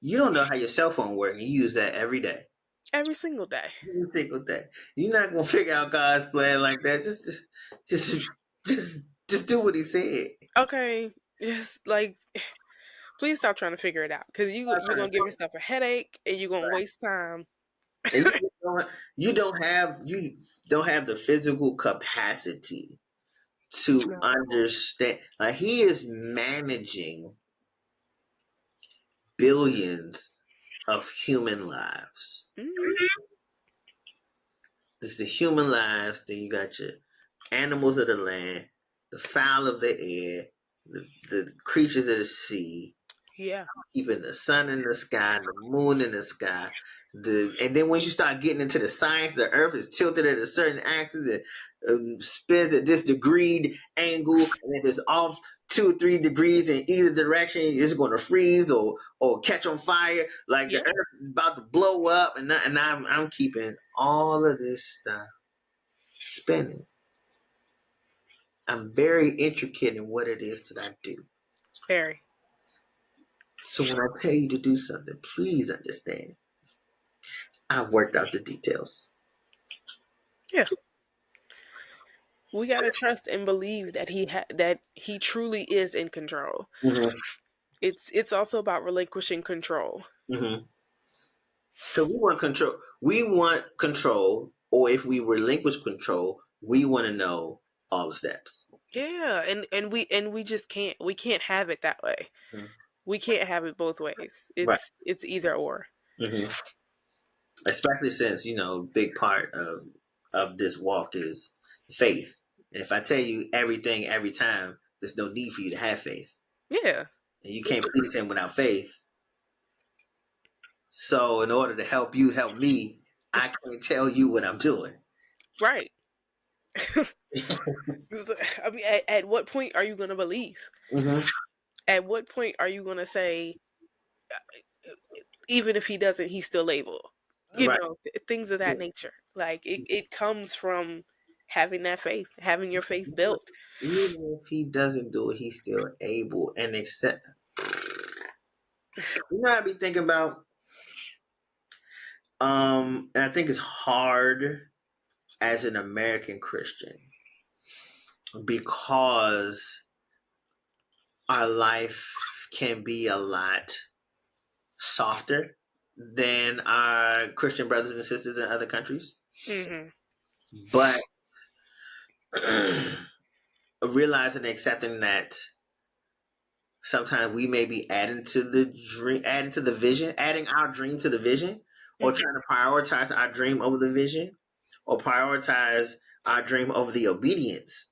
You don't know how your cell phone works. You use that every day. Every single day. You think with that. You're not gonna figure out God's plan like that. Just, just, just do what He said. Okay, just like please stop trying to figure it out because you're gonna give yourself a headache and you're gonna waste time. And you don't have the physical capacity to No. understand. Like He is managing billions of human lives. Hmm. It's the human lives. Then you got your animals of the land, the fowl of the air, the creatures of the sea, Yeah. keeping the sun in the sky, the moon in the sky. And then once you start getting into the science, the Earth is tilted at a certain axis. It spins at this degree angle, and if it's off 2 or 3 degrees in either direction, it's going to freeze or catch on fire. Like the Yep. Earth is about to blow up, and I'm keeping all of this stuff spinning. I'm very intricate in what it is that I do. Very. So when I tell you to do something, please understand I've worked out the details. Yeah. We gotta trust and believe that he truly is in control. Mm-hmm. It's also about relinquishing control. Mm-hmm. Because we want control. We want control, or if we relinquish control, we want to know all the steps. Yeah, and we just can't have it that way. Mm-hmm. We can't have it both ways. Right. It's either or. Mm-hmm. Especially since big part of this walk is faith. And if I tell you everything every time, there's no need for you to have faith, Yeah. and you can't please Him without faith. So in order to help you help me, I can't tell you what I'm doing. Right. I mean, at what point are you going to believe? Mm-hmm. At what point are you going to say, even if he doesn't, he's still able? Right. Things of that nature. Like it comes from having that faith, having your faith built. Even if He doesn't do it, He's still able and accept. You know what I be thinking about? And I think it's hard as an American Christian because our life can be a lot softer than our Christian brothers and sisters in other countries. Hmm. But realizing and accepting that sometimes we may be adding to the dream, adding to the vision, adding our dream to the vision, or Hmm. trying to prioritize our dream over the vision, or prioritize our dream over the obedience,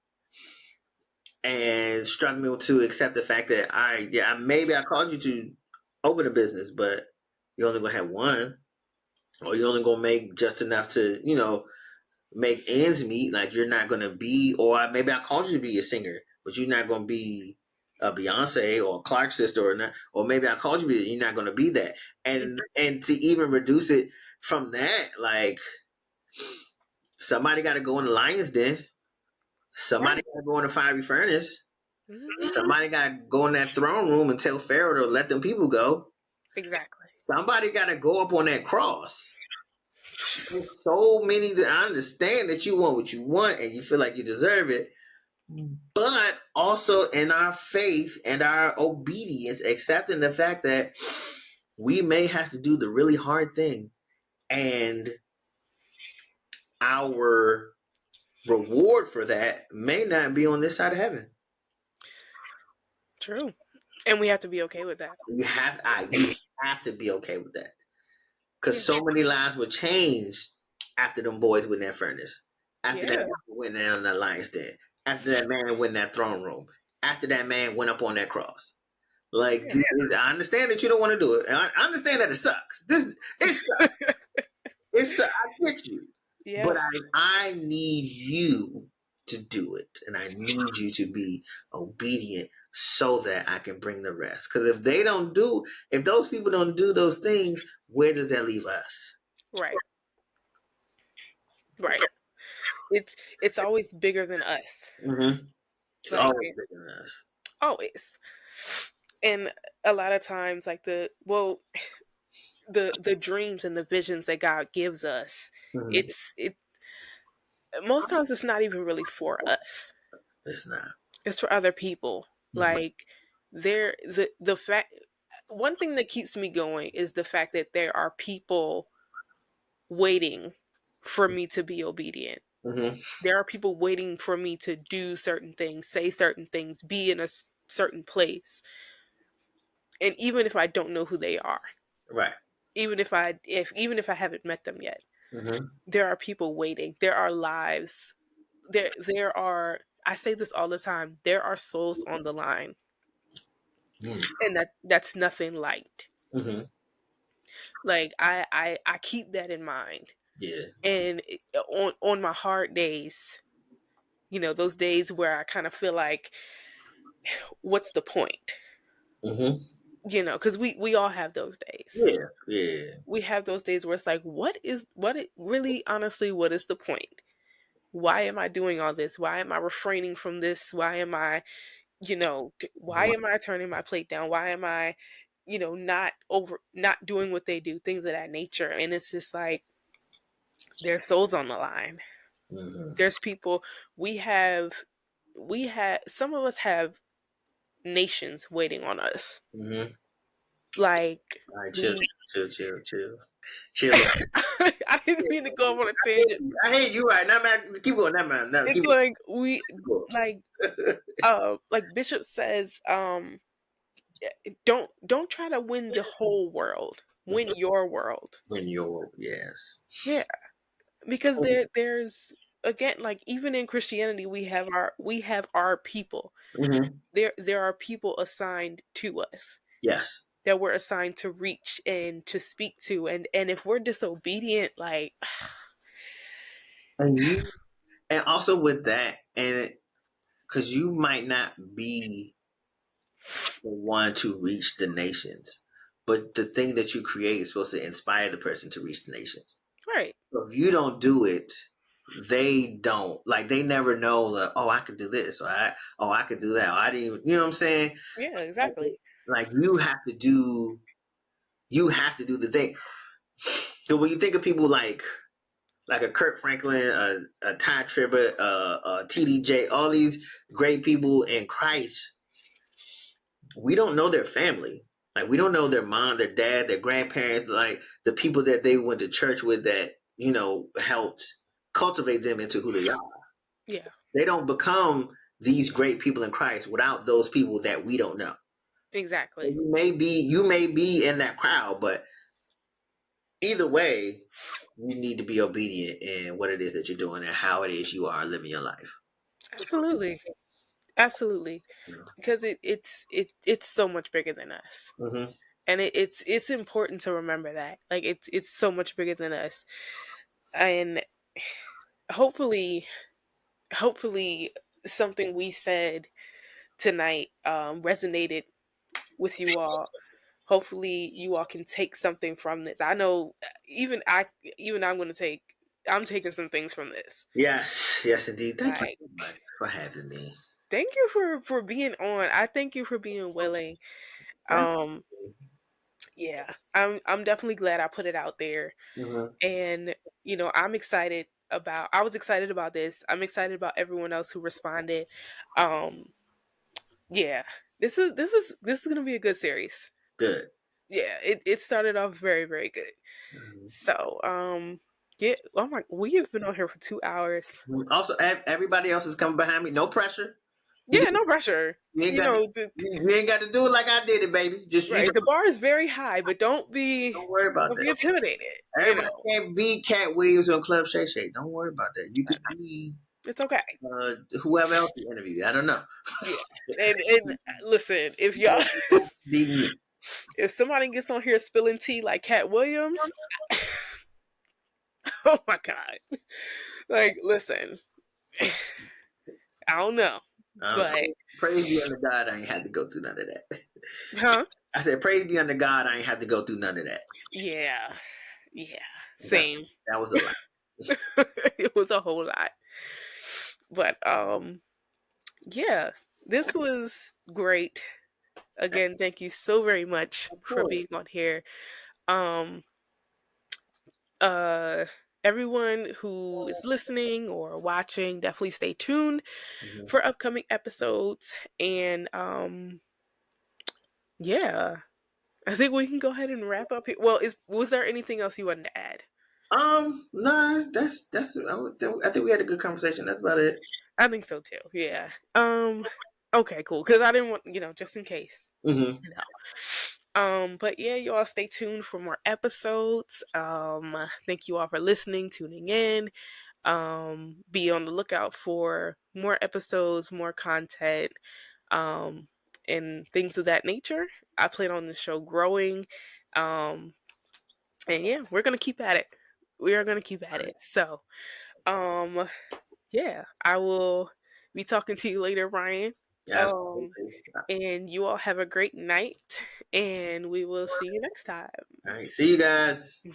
and struggling to accept the fact that maybe I called you to open a business, but you're only gonna have one, or you're only gonna make just enough to, make ends meet. Like you're not gonna be, or maybe I called you to be a singer, but you're not gonna be a Beyonce or a Clark sister, or not, or maybe I called you, but you're not gonna be that. And to even reduce it from that, like somebody got to go in the lion's den, somebody Right. got to go in the fiery furnace, Hmm. somebody got to go in that throne room and tell Pharaoh to let them people go. Exactly. Somebody got to go up on that cross. There's so many that I understand that you want what you want and you feel like you deserve it, but also in our faith and our obedience, accepting the fact that we may have to do the really hard thing, and our reward for that may not be on this side of heaven. True. And we have to be okay with that. You have to be okay with that, because Yeah. so many lives were changed after them boys went in that furnace, after that Yeah. man went down in the lion's den, after that man went in that throne room, after that man went up on that cross. Like Yeah. I understand that you don't want to do it, and I understand that it sucks. It sucks. It sucks. I get you, but Yeah. I need you to do it, and I need you to be obedient so that I can bring the rest. Because if those people don't do those things, where does that leave us? Right. Right. It's always bigger than us. Mm-hmm. It's Like always bigger than us. always. And a lot of times like the dreams and the visions that God gives us, Mm-hmm. it most times it's not even really for us. It's not. It's for other people. Mm-hmm. Like the fact one thing that keeps me going is the fact that there are people waiting for me to be obedient. Mm-hmm. There are people waiting for me to do certain things, say certain things, be in a certain place. And even if I don't know who they are, Right. even if I haven't met them yet, Mm-hmm. there are people waiting. There are lives. There are I say this all the time. There are souls on the line, and that's nothing light. Mm-hmm. Like I keep that in mind. Yeah. And on my hard days, those days where I kind of feel like, what's the point? Mm-hmm. Because we all have those days. Yeah. Yeah. We have those days where it's like, really honestly, what is the point? Why am I doing all this? Why am I refraining from this? Why am I, why am I turning my plate down? Why am I, not doing what they do, things of that nature? And it's just like, there's souls on the line. Mm-hmm. There's people we have some of us have nations waiting on us. Mm-hmm. Like All right, chill, we chill, chill, chill, chill. I didn't mean to go off on a tangent. I hate you, right now, man. Keep going, that man. No, It's keep like going. like like Bishop says, don't try to win the whole world. Win your world. When you're yes. Yeah. Because there's again, like even in Christianity we have our people. Mm-hmm. There are people assigned to us Yes. that we're assigned to reach and to speak to, and if we're disobedient, like And and also with that, and because you might not be the one to reach the nations, but the thing that you create is supposed to inspire the person to reach the nations. right. So if you don't do it, they don't like. They never know. Like, oh, I could do this, or I could do that. Or I didn't. Even, you know what I'm saying? Yeah, exactly. Like you have to do. You have to do the thing. So when you think of people like a Kurt Franklin, a Ty Tribbett, a TDJ, all these great people in Christ, we don't know their family. Like we don't know their mom, their dad, their grandparents, like the people that they went to church with that helped cultivate them into who they are. Yeah, They don't become these great people in Christ without those people that we don't know. So exactly. you may be in that crowd, but either way, you need to be obedient in what it is that you're doing and how it is you are living your life. Absolutely. Absolutely. You know? Because it's so much bigger than us. Mm-hmm. And it's important to remember that. Like it's so much bigger than us. And hopefully hopefully something we said tonight resonated with you all. Hopefully you all can take something from this. I know even I'm going to take I'm taking some things from this. Yes, yes, indeed. Thank you Like so much for having me. thank you for being on. I thank you for being willing. Um Definitely. yeah, I'm definitely glad I put it out there. Mhm. And I was excited about this. I'm excited about everyone else who responded. Um yeah. This is going to be a good series. Good. Yeah, it started off very, very good. Mhm. So, yeah, oh my, we have been on here for 2 hours. Also, everybody else is coming behind me. No pressure. You, Yeah, no pressure. you ain't You got to. know, You ain't got to do it like I did it, baby. Just right. The bar is very high, but don't worry about don't be that. intimidated. You Everybody know, can't be Cat Williams or Club Shay Shay. Don't worry about that. You could be it's okay. whoever else you interview. I don't know. Yeah, and listen, if y'all, Be me. if somebody gets on here spilling tea like Cat Williams, oh my god, like listen, I don't know, but Praise be unto God. I ain't had to go through none of that. huh? I said, praise be unto God. I ain't had to go through none of that. Yeah, yeah, That, same. that was a lot. It was a whole lot, but yeah, this was great. Again, thank you so very much Of for course. being on here. Um, uh, everyone who is listening or watching, definitely stay tuned Mhm. for upcoming episodes. And yeah, I think we can go ahead and wrap up here. Well, is was there anything else you wanted to add? No, that's. I think we had a good conversation. That's about it. I think so too. Yeah. Okay, cool. Because I didn't want, just in case. Hmm. No. But yeah, you all stay tuned for more episodes. Thank you all for listening, tuning in. Be on the lookout for more episodes, more content, um, and things of that nature. I plan on the show growing. Um, and yeah, we're gonna keep at it. We are gonna keep at it. So, um, yeah, I will be talking to you later, Ryan. Um, Absolutely. and you all have a great night, and we will see you next time. All right. See you guys.